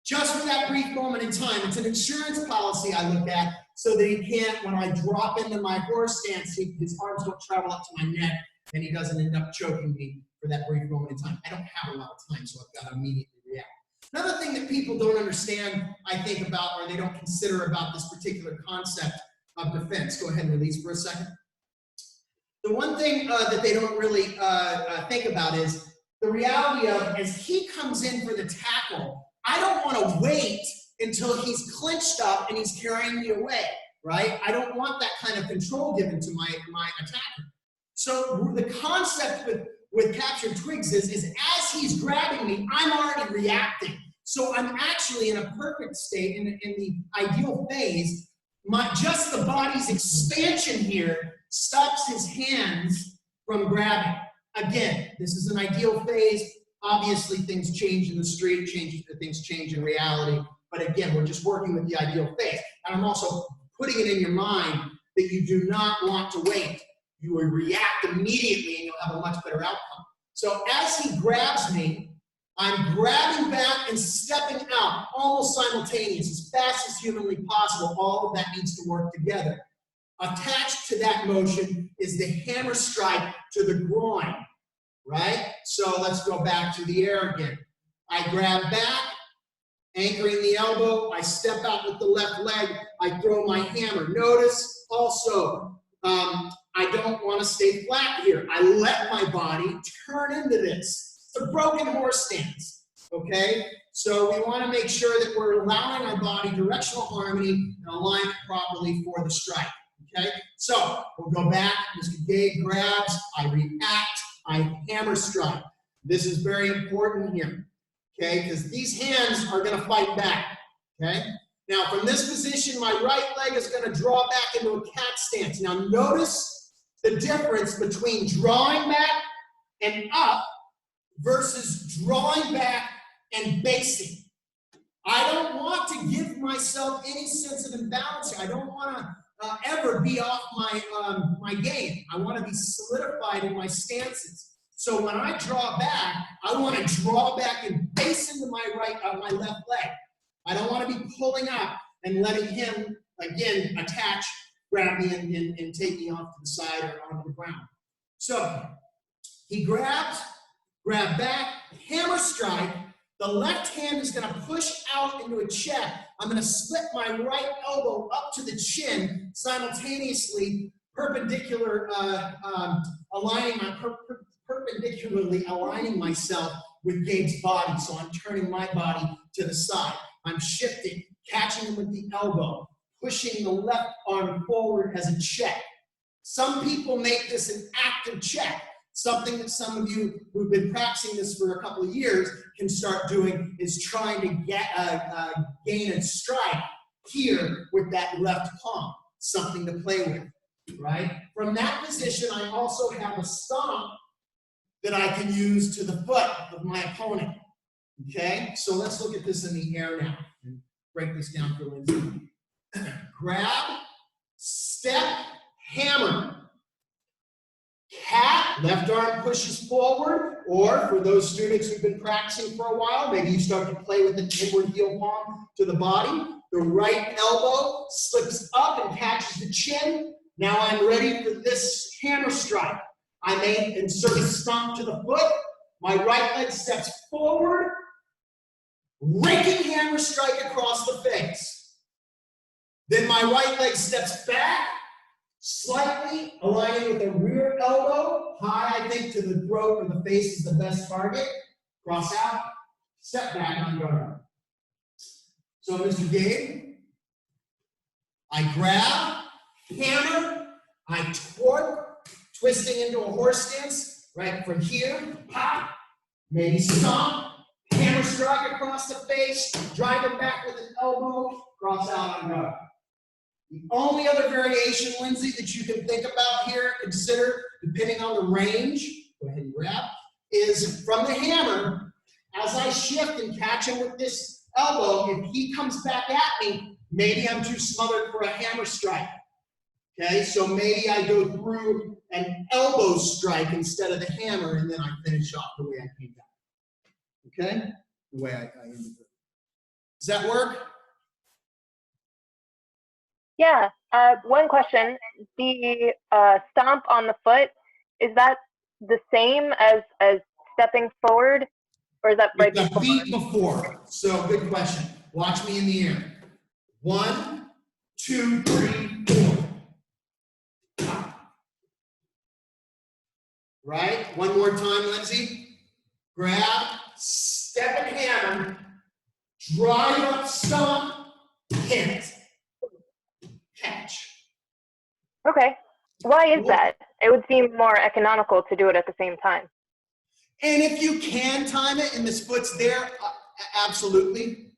B: Just for that brief moment in time, it's an insurance policy I look at so that he can't, when I drop into my horse stance, his arms don't travel up to my neck and he doesn't end up choking me for that brief moment in time. I don't have a lot of time, so I've got to immediately react. Another thing that people don't understand, I think, about, or they don't consider about this particular concept of defense. Go ahead and release for a second. The one thing that they don't really think about is the reality of, as he comes in for the tackle, I don't want to wait until he's clinched up and he's carrying me away, right? I don't want that kind of control given to my attacker. So the concept with captured twigs is as he's grabbing me, I'm already reacting. So I'm actually in a perfect state, in the ideal phase. Just the body's expansion here stops his hands from grabbing. Again, this is an ideal phase. Obviously, things change in the street, things change in reality. But again, we're just working with the ideal phase. And I'm also putting it in your mind that you do not want to wait. You will react immediately and you'll have a much better outcome. So as he grabs me, I'm grabbing back and stepping out almost simultaneous, as fast as humanly possible. All of that needs to work together. Attached to that motion is the hammer strike to the groin, right? So let's go back to the air again. I grab back, anchoring the elbow. I step out with the left leg. I throw my hammer. Notice also, I don't want to stay flat here. I let my body turn into this. It's a broken horse stance, okay? So we want to make sure that we're allowing our body directional harmony and alignment properly for the strike, okay? So we'll go back. Mr. Gay grabs. I react. I hammer strike. This is very important here, okay? Because these hands are going to fight back, okay? Now, from this position, my right leg is going to draw back into a cat stance. Now, notice the difference between drawing back and up versus drawing back and basing. I don't want to give myself any sense of imbalance here. I don't want to ever be off my game. I want to be solidified in my stances. So when I draw back, I want to draw back and base into my my left leg. I don't want to be pulling up and letting him, again, attach, grab me, and take me off to the side or onto the ground. So he grab back, hammer strike. The left hand is going to push out into a check. I'm going to slip my right elbow up to the chin, simultaneously perpendicularly aligning myself with Gabe's body. So I'm turning my body to the side. I'm shifting, catching him with the elbow, pushing the left arm forward as a check. Some people make this an active check. Something that some of you who've been practicing this for a couple of years can start doing is trying to gain a strike here with that left palm. Something to play with, right? From that position, I also have a stomp that I can use to the foot of my opponent. Okay, so let's look at this in the air now and break this down for Lindsay. Grab, step, hammer. Cat, left arm pushes forward, or for those students who've been practicing for a while, maybe you start to play with an inward heel palm to the body. The right elbow slips up and catches the chin. Now I'm ready for this hammer strike. I may insert a stomp to the foot. My right leg steps forward, raking hammer strike across the face. Then my right leg steps back, slightly aligning with the rear elbow, high, I think, to the throat or the face is the best target. Cross out, step back on guard. So, Mr. Gabe, I grab, hammer, I torque, twisting into a horse stance, right from here, pop, maybe stomp, hammer strike across the face, drive him back with an elbow, cross out on guard. The only other variation, Lindsay, that you can think about here, consider, depending on the range, go ahead and grab, is from the hammer, as I shift and catch him with this elbow, if he comes back at me, maybe I'm too smothered for a hammer strike. Okay, so maybe I go through an elbow strike instead of the hammer, and then I finish off the way I came down. Okay? The way I ended it. Does that work?
F: Yeah. One question. The stomp on the foot, is that the same as stepping forward? Or is that right
B: It's a
F: before?
B: beat before. So good question. Watch me in the air. 1, 2, 3, 4. Right? One more time, Lindsay. Grab, step and hammer, drive up, stomp, hit. Catch.
F: Okay. Why is that? It would seem more economical to do it at the same time.
B: And if you can time it and this foot's there, absolutely.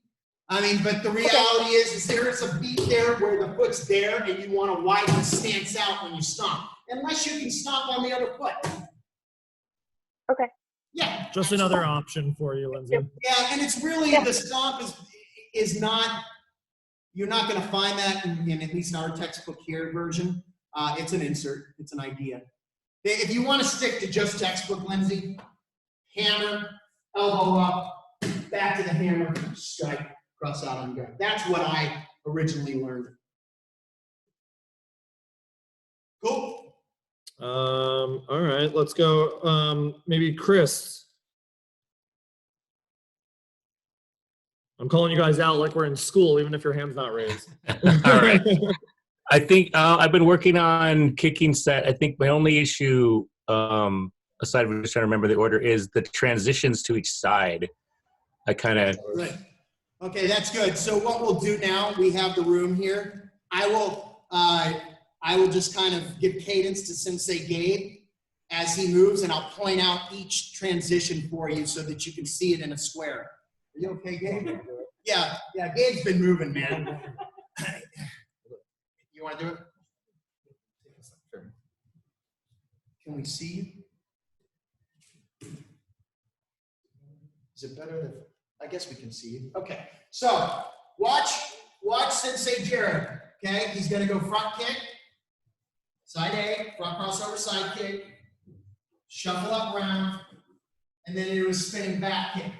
B: I mean, but the reality is there is a beat there where the foot's there and you want to widen the stance out when you stomp. Unless you can stomp on the other foot.
F: Okay.
B: Yeah.
G: Just another option for you, Lindsay.
B: Yeah, and it's really, the stomp is not, you're not going to find that in at least our textbook here version. It's an insert. It's an idea. If you want to stick to just textbook, Lindsay, hammer, elbow up, back to the hammer, strike, cross out on guard. That's what I originally learned. Cool.
G: All right, let's go. Maybe Chris. I'm calling you guys out like we're in school, even if your hand's not raised.
H: All right. I think I've been working on kicking set. I think my only issue, aside from just trying to remember the order, is the transitions to each side. I kind of.
B: Right. Okay, that's good. So what we'll do now, we have the room here. I will just kind of give cadence to Sensei Gabe as he moves, and I'll point out each transition for you so that you can see it in a square. Are you okay, Gabe? Yeah, Gabe's been moving, man. You want to do it? Can we see you? Is it better if, I guess we can see you. Okay, so watch Sensei Jared, okay? He's gonna go front kick, side A, front crossover side kick, shuffle up round, and then it was spinning back kick.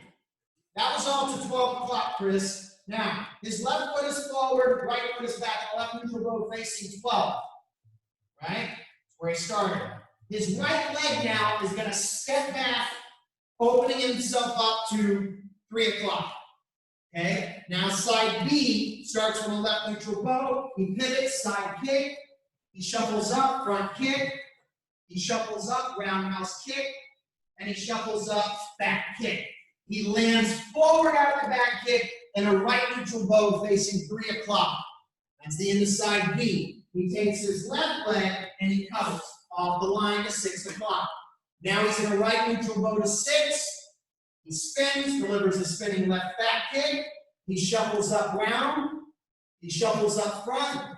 B: That was all to 12 o'clock, Chris. Now, his left foot is forward, right foot is back, left neutral row facing 12, right? That's where he started. His right leg now is gonna step back, opening himself up to 3 o'clock. Okay, now side B starts from a left neutral bow. He pivots, side kick. He shuffles up, front kick. He shuffles up, roundhouse kick. And he shuffles up, back kick. He lands forward out of the back kick and a right neutral bow facing 3 o'clock. That's the end of side B. He takes his left leg and he covers off the line to 6 o'clock. Now he's in a right neutral bow to 6. He spins, delivers a spinning left back kick. He shuffles up round. He shuffles up front.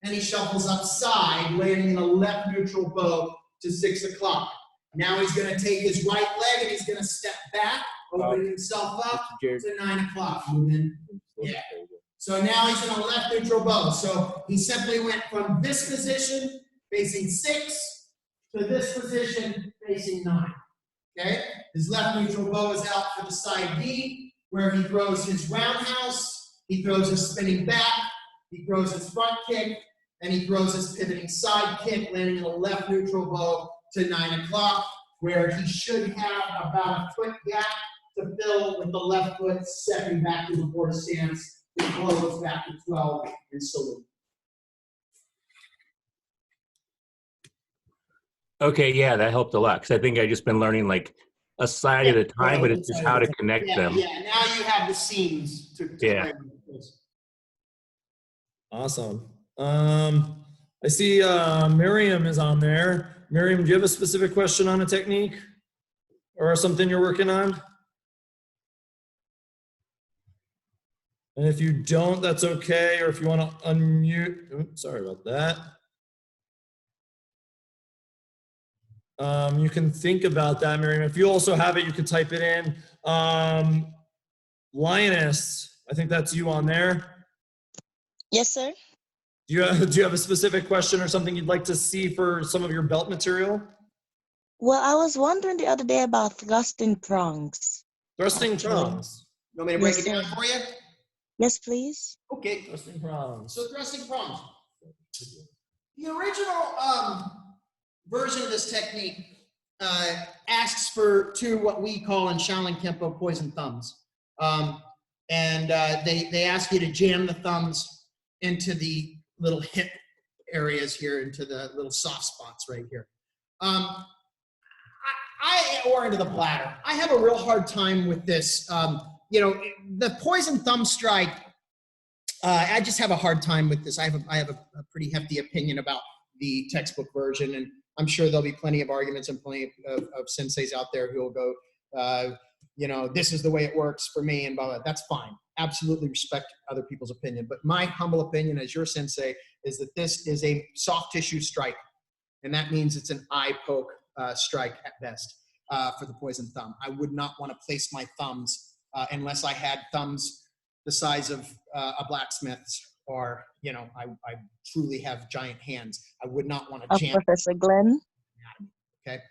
B: And he shuffles up side, landing in a left neutral bow to 6 o'clock. Now he's going to take his right leg and he's going to step back, opening himself up to 9 o'clock. Moving. Yeah. So now he's in a left neutral bow. So he simply went from this position facing 6 to this position facing 9. Okay? His left neutral bow is out for the side D, where he throws his roundhouse, he throws his spinning back, he throws his front kick, and he throws his pivoting side kick, landing in a left neutral bow to 9 o'clock, where he should have about a foot gap to fill with the left foot stepping back to the board stance. He blows back to 12 and salute.
H: Okay, yeah, that helped a lot because I think I just been learning like a side at a time, but it's just how to connect them.
B: Yeah, now you have the seams to
H: Yeah.
G: Awesome. I see Miriam is on there. Miriam, do you have a specific question on a technique or something you're working on? And if you don't, that's okay. Or if you want to unmute, oops, sorry about that. You can think about that, Miriam. If you also have it, you can type it in. Lioness, I think that's you on there.
D: Yes, sir.
G: Do you have a specific question or something you'd like to see for some of your belt material?
D: Well, I was wondering the other day about thrusting prongs.
G: Thrusting prongs.
B: You want me to break
D: Yes,
B: it down
D: sir.
B: for you?
D: Yes, please.
B: Okay.
G: Thrusting prongs.
B: So thrusting prongs. The original version of this technique asks for 2 what we call in Shaolin Kempo poison thumbs. They ask you to jam the thumbs into the little hip areas here, into the little soft spots right here. Or into the bladder. I have a real hard time with this. The poison thumb strike, I just have a hard time with this. I have a pretty hefty opinion about the textbook version, and I'm sure there'll be plenty of arguments and plenty of senseis out there who will go, this is the way it works for me, and blah, blah. That's fine. Absolutely respect other people's opinion. But my humble opinion as your sensei is that this is a soft tissue strike. And that means it's an eye poke strike at best for the poison thumb. I would not want to place my thumbs unless I had thumbs the size of a blacksmith's, or, I truly have giant hands. I would not want to jam.
D: Professor Glenn.
B: Okay.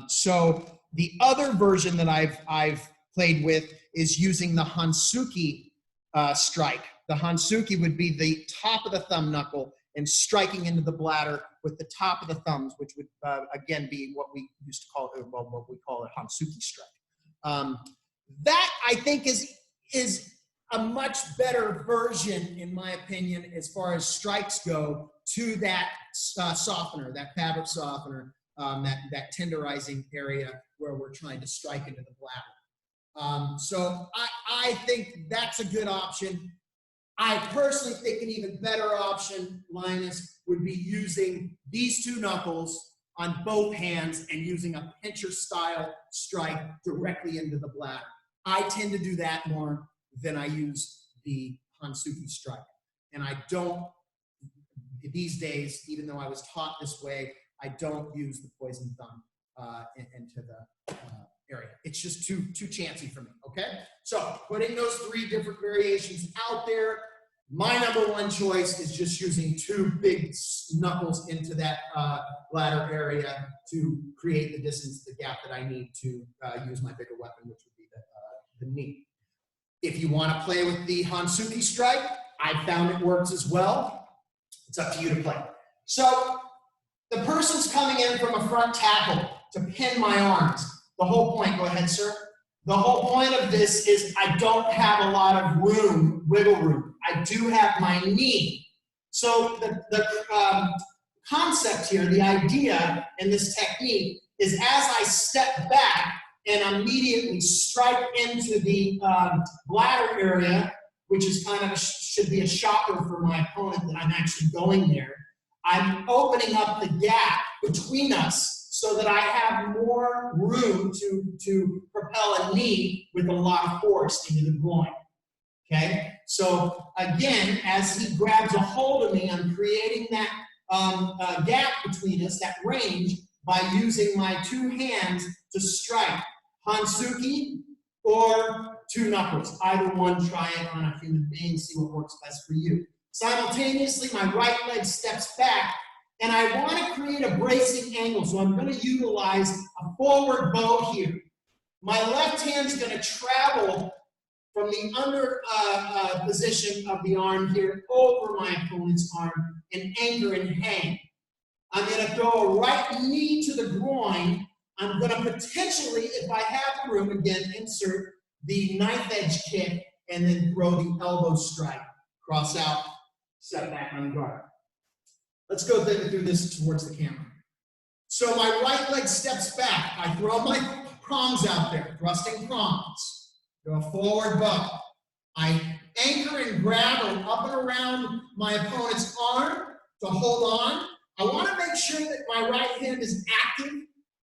B: So the other version that I've played with is using the Hansuki strike. The Hansuki would be the top of the thumb knuckle and striking into the bladder with the top of the thumbs, which would again be what we used to call what we call a Hansuki strike. That I think is a much better version, in my opinion, as far as strikes go, to that softener, that fabric softener, that tenderizing area where we're trying to strike into the bladder. So I think that's a good option. I personally think an even better option, Linus, would be using these 2 knuckles on both hands and using a pincher style strike directly into the bladder. I tend to do that more then I use the Hansuki strike. And I don't, these days, even though I was taught this way, I don't use the poison thumb into the area. It's just too chancy for me, okay? So putting those 3 different variations out there, my number one choice is just using 2 big knuckles into that bladder area to create the distance, the gap that I need to use my bigger weapon, which would be the knee. If you want to play with the Hansuki strike, I found it works as well. It's up to you to play. So the person's coming in from a front tackle to pin my arms. The whole point, go ahead, sir. The whole point of this is I don't have a lot of room, wiggle room. I do have my knee. So the concept here, the idea in this technique is as I step back and immediately strike into the bladder area, which is kind of should be a shocker for my opponent that I'm actually going there, I'm opening up the gap between us so that I have more room to propel a knee with a lot of force into the groin. Okay? So again, as he grabs a hold of me, I'm creating that gap between us, that range, by using my 2 hands to strike Hansuki or 2 knuckles. Either one, try it on a human being, see what works best for you. Simultaneously, my right leg steps back, and I want to create a bracing angle, so I'm going to utilize a forward bow here. My left hand's going to travel from the under position of the arm here over my opponent's arm and anchor and hang. I'm going to throw a right knee to the groin. I'm going to potentially, if I have the room, again, insert the knife edge kick and then throw the elbow strike. Cross out, step back on guard. Let's go through this towards the camera. So my right leg steps back. I throw my prongs out there, thrusting prongs. Go a forward bow. I anchor and grab up and around my opponent's arm to hold on. I want to make sure that my right hand is active,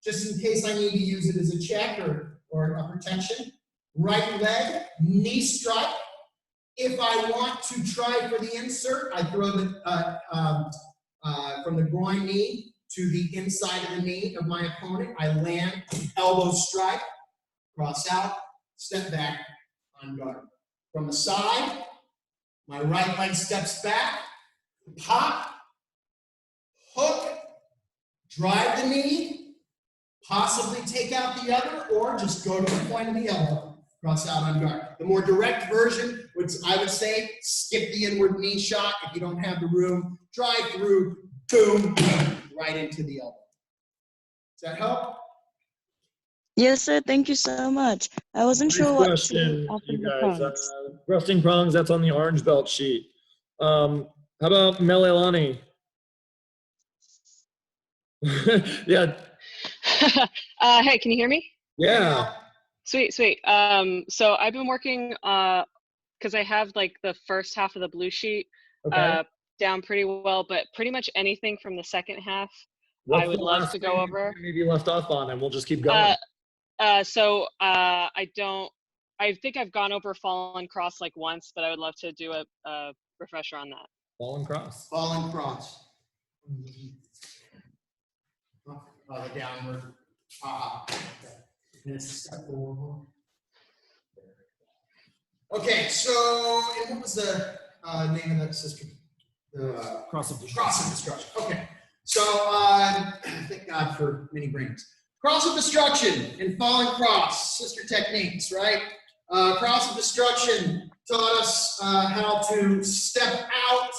B: just in case I need to use it as a check or a protection. Right leg, knee strike. If I want to try for the insert, I throw from the groin knee to the inside of the knee of my opponent. I land, elbow strike, cross out, step back, on guard. From the side, my right leg steps back, pop, hook, drive the knee, possibly take out the other, or just go to the point of the elbow, cross out on guard. The more direct version, which I would say, skip the inward knee shot. If you don't have the room, drive through, boom, right into the elbow. Does that help?
D: Yes, sir. Thank you so much. I wasn't
G: Nice
D: sure what
G: question,
D: to after
G: you
D: the
G: guys.
D: prongs.
G: Thrusting prongs, that's on the orange belt sheet. How about Melelani? Yeah.
I: Hey, can you hear me?
G: Yeah.
I: Sweet. So I've been working because I have like the first half of the blue sheet
G: Okay.
I: down pretty well, but pretty much anything from the second half,
G: What's
I: I would
G: the
I: love
G: last
I: to
G: thing
I: go
G: you
I: over.
G: maybe left off on, and we'll just keep going.
I: I think I've gone over Fallen Cross like once, but I would love to do a refresher on that.
G: Fallen cross.
B: Fallen cross. The downward. Okay, so and what was the name of that system?
G: Cross of destruction.
B: Cross of Destruction. Okay, so thank God for mini brains. Cross of Destruction and Fallen Cross, sister techniques, right? Cross of Destruction taught us how to step out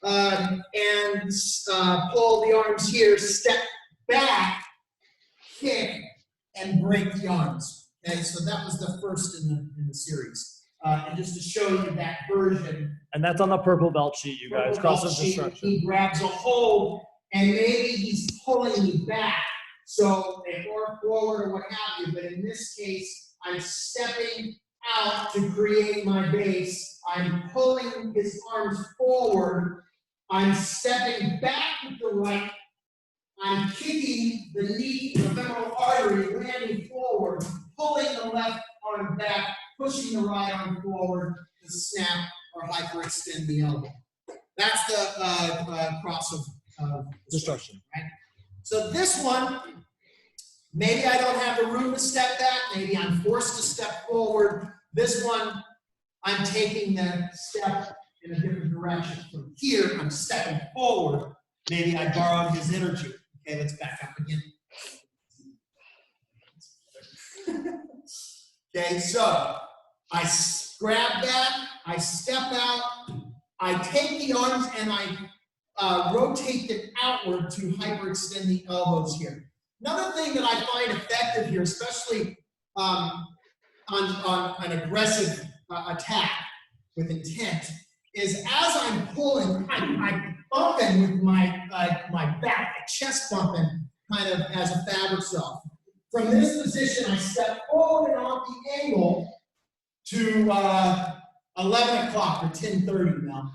B: and pull the arms here, step back, kick, and break the arms. Okay, so that was the first in the series. And just to show you that version.
G: And that's on the purple belt sheet, you guys. Cross of destruction.
B: He grabs a hold, and maybe he's pulling me back, so or forward or what have you. But in this case, I'm stepping out to create my base. I'm pulling his arms forward. I'm stepping back with the right. I'm kicking the knee, the femoral artery, landing forward, pulling the left arm back pushing the right arm forward to snap or hyperextend the elbow. That's the cross of
G: Destruction.
B: right? So this one, maybe I don't have the room to step back. Maybe I'm forced to step forward. This one, I'm taking the step in a different direction. From here, I'm stepping forward. Maybe I borrowed his energy. Okay, let's back up again. Okay, so I grab that, I step out, I take the arms and I rotate them outward to hyperextend the elbows here. Another thing that I find effective here, especially on an aggressive attack with intent, is as I'm pulling, I'm bumping with my back, my chest bumping kind of as a fabric self. From this position, I step forward and off the angle to 11 o'clock or 10:30 now.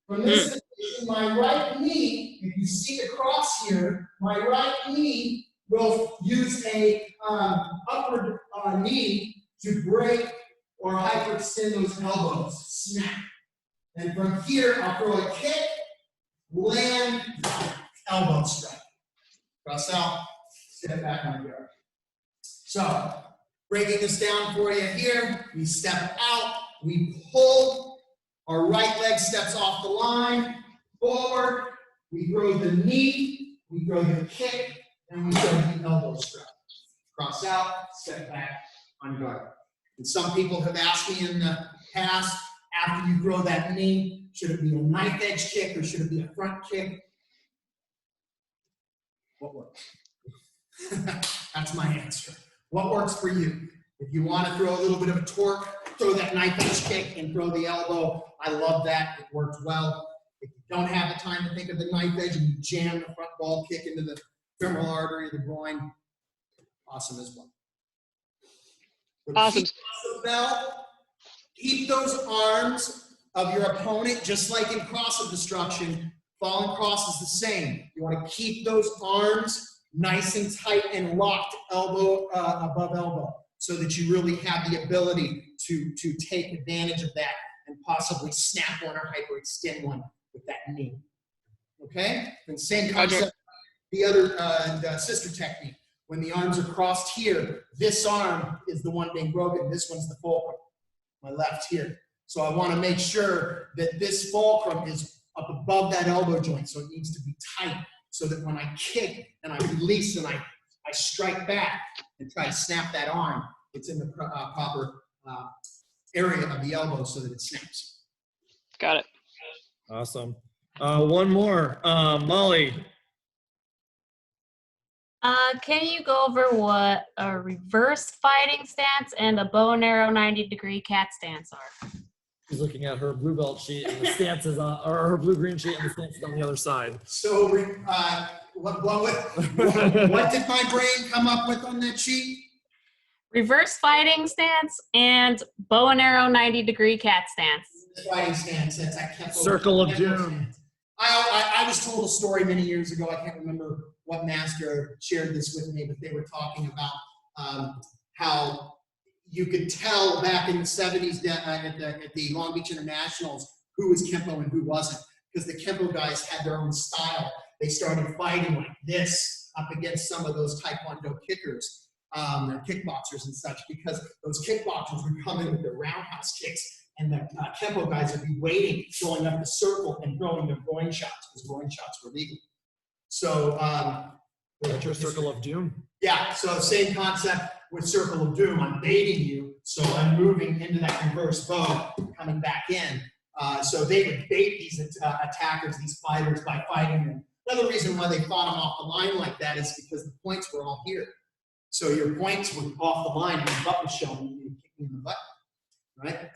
B: From this position, my right knee, if you see the cross here, my right knee will use a upward knee to break or hyperextend those elbows. Snap. And from here, I'll throw a kick, land, elbow strike. Cross out, step back on your arm. So, breaking this down for you here, we step out, we pull, our right leg steps off the line, forward, we throw the knee, we throw the kick, and we throw the elbow strike. Cross out, step back, on guard. And some people have asked me in the past, after you throw that knee, should it be a knife edge kick or should it be a front kick? What works? That's my answer. What works for you? If you want to throw a little bit of a torque, throw that knife edge kick and throw the elbow. I love that. It works well. If you don't have the time to think of the knife edge and you jam the front ball kick into the femoral artery of the groin, awesome as well.
I: Awesome.
B: Bell, keep those arms of your opponent, just like in cross of destruction. Falling cross is the same. You want to keep those arms nice and tight and locked, elbow above elbow, so that you really have the ability to take advantage of that and possibly snap one or hyperextend one with that knee. Okay? And same concept, the other the sister technique. When the arms are crossed here, this arm is the one being broken. This one's the fulcrum, my left here. So I want to make sure that this fulcrum is up above that elbow joint, so it needs to be tight, so that when I kick and I release and I strike back and try to snap that arm, it's in the proper area of the elbow so that it snaps.
I: Got it.
G: Awesome. One more. Molly.
J: Can you go over what a reverse fighting stance and a bow and arrow 90-degree cat stance are?
G: She's looking at her blue belt sheet and the stance is on, or her blue-green sheet and the stance is on the other side.
B: So what did my brain come up with on that sheet?
J: Reverse fighting stance and bow and arrow 90-degree cat stance.
B: Fighting stance. That's I kept
G: Circle of Doom.
B: I was told a story many years ago. I can't remember what master shared this with me, but they were talking about how you could tell back in the 70s at the Long Beach Internationals who was Kempo and who wasn't, because the Kempo guys had their own style. They started fighting like this up against some of those Taekwondo kickers, their kickboxers and such, because those kickboxers would come in with their roundhouse kicks, and the Kempo guys would be waiting, going up the circle and throwing their groin shots, because groin shots were legal. So,
G: That's your Circle of Doom.
B: yeah, so same concept with Circle of Doom. I'm baiting you, so I'm moving into that reverse bow, coming back in. So they would bait these attackers, these fighters, by fighting them. Another reason why they fought them off the line like that is because the points were all here. So your points were off the line and the butt was showing you, you kick me in the butt, right?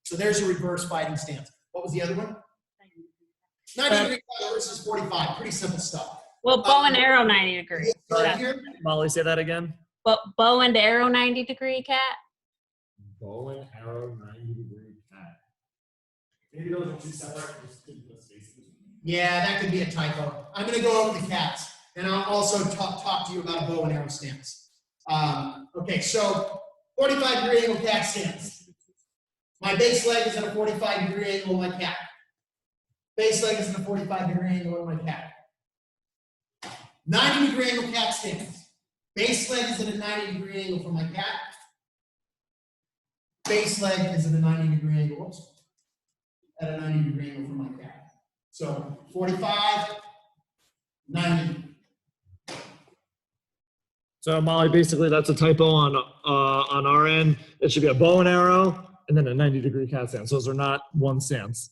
B: So there's your reverse fighting stance. What was the other one? 90 versus 45. Pretty simple stuff.
J: Well, bow and arrow 90-degree.
B: Right here.
G: Molly, say that again.
J: But bow and arrow 90-degree cat.
G: Bow and arrow 90-degree cat. Maybe those are two separate.
B: Yeah, that could be a typo. I'm going to go over the cats, and I'll also talk to you about a bow and arrow stance. Okay, so 45-degree angle cat stance. My base leg is at a 45-degree angle on my cat. Base leg is at a 45-degree angle on my cat. 90-degree angle cat stance. Base leg is at a 90-degree angle for my cat. Base leg is at a 90-degree angle. Oops. At a 90-degree angle for my cat. So 45, 90.
G: So Molly, basically that's a typo on our end. It should be a bow and arrow and then a 90-degree cat stance. Those are not one stance.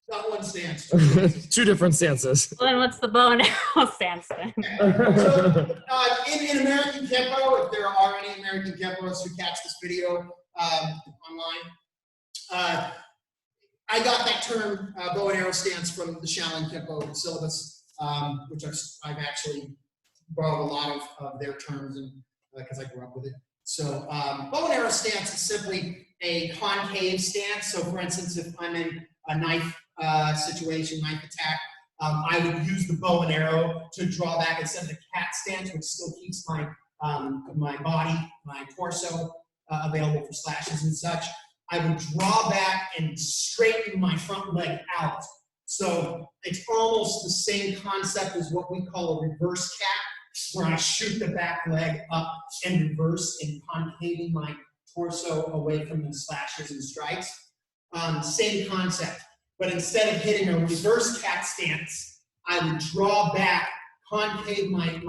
B: Not one stance.
G: Two different stances.
J: Well, then what's the bow and arrow stance then?
B: So, in American Kempo, if there are any American Kempos who catch this video online, I got that term bow and arrow stance from the Shaolin Kempo syllabus, which I've actually borrowed a lot of their terms and because I grew up with it. So bow and arrow stance is simply a concave stance. So for instance, if I'm in a knife situation, knife attack, I would use the bow and arrow to draw back instead of the cat stance, which still keeps my my body, my torso available for slashes and such. I would draw back and straighten my front leg out. So it's almost the same concept as what we call a reverse cat, where I shoot the back leg up and reverse and concaving my torso away from the slashes and strikes. Same concept. But instead of hitting a reverse cat stance, I would draw back, concave my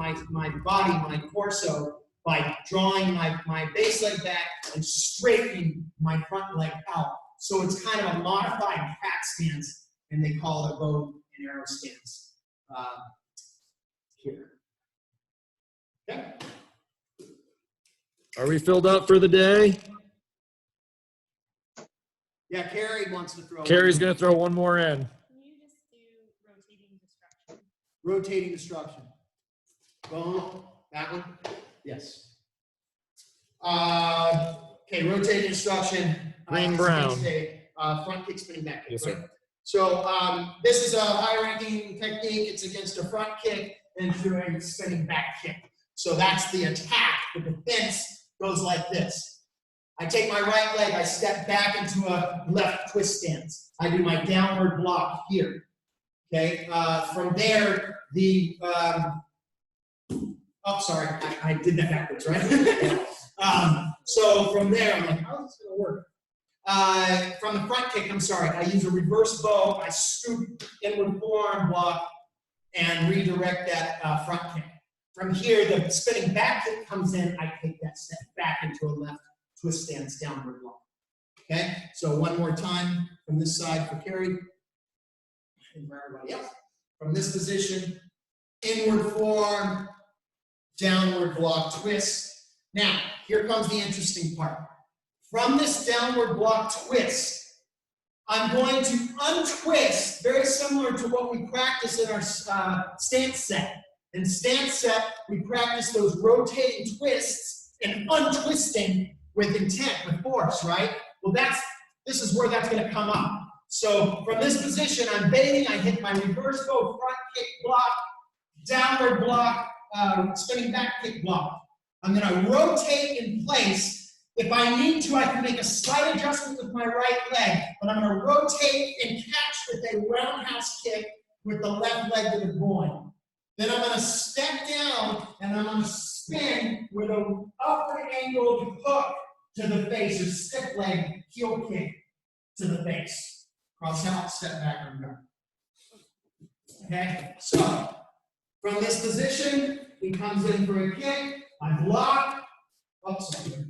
B: body, my torso, by drawing my base leg back and straightening my front leg out. So it's kind of a modified cat stance, and they call it a bow and arrow stance here. Okay.
G: Are we filled up for the day?
B: Yeah, Carrie wants to throw.
G: Carrie's going to throw one more in.
J: Can you just do rotating destruction?
B: Rotating destruction. Boom. That one? Yes. Okay, rotating destruction.
G: Green, brown.
B: Front kick, spinning back kick.
G: Yes,
B: right?
G: sir.
B: So this is a high-ranking technique. It's against a front kick and through a spinning back kick. So that's the attack. The defense goes like this. I take my right leg, I step back into a left twist stance. I do my downward block here. Okay, from there, sorry, I did that backwards, right? So from there, I'm like, how's this gonna work? From the front kick, I'm sorry, I use a reverse bow, I scoop inward forearm block and redirect that front kick. From here, the spinning back kick comes in, I take that step back into a left twist stance, downward block. Okay, so one more time from this side for Carrie and for everybody else. From this position, inward forearm, downward block twist. Now, here comes the interesting part. From this downward block twist, I'm going to untwist, very similar to what we practice in our stance set. In stance set, we practice those rotating twists and untwisting with intent, with force, right? Well, this is where that's going to come up. So from this position, I'm baiting, I hit my reverse bow, front kick block, downward block, spinning back kick block. I'm going to rotate in place. If I need to, I can make a slight adjustment with my right leg, but I'm going to rotate and catch with a roundhouse kick with the left leg to the groin. Then I'm going to step down and I'm going to spin with an upward angled hook to the face, or stick leg heel kick to the face. Cross out, step back, and go. Okay, so from this position, he comes in for a kick. I block. Sorry.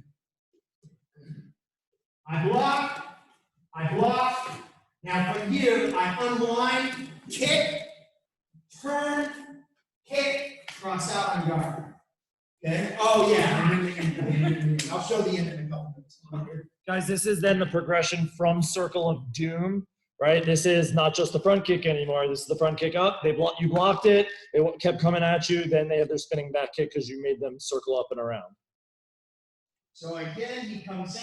B: I block. I block. Now from here, I unwind, kick, turn, kick, cross out, and guard. Okay. Oh yeah. I'll show the end in a couple minutes.
G: Guys, this is then the progression from Circle of Doom, right? This is not just the front kick anymore. This is the front kick up. You blocked it. It kept coming at you. Then they have their spinning back kick because you made them circle up and around.
B: So again, he comes in.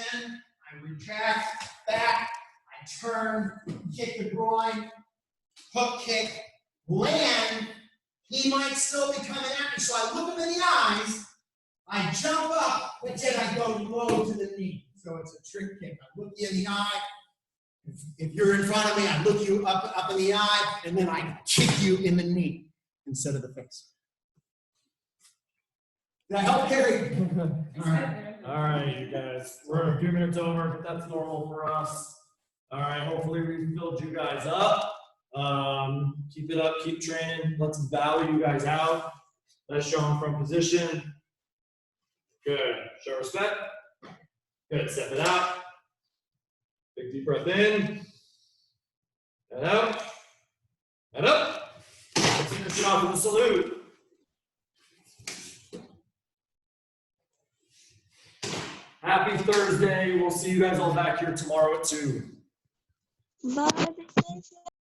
B: I retract back. I turn, kick the groin, hook kick, land. He might still be coming at me, so I look him in the eyes. I jump up, but then I go low to the knee. So it's a trick kick. I look you in the eye. If you're in front of me, I look you up in the eye, and then I kick you in the knee instead of the face. Did that help, Carrie? All right.
G: All right, you guys. We're a few minutes over, but that's normal for us. All right, hopefully we filled you guys up. Keep it up, keep training. Let's bow you guys out. Let's show them from position. Good. Show respect. Good. Step it out. Big deep breath in. And out. And up. Let's finish it off with a salute. Happy Thursday. We'll see you guys all back here tomorrow at 2.
D: Bye.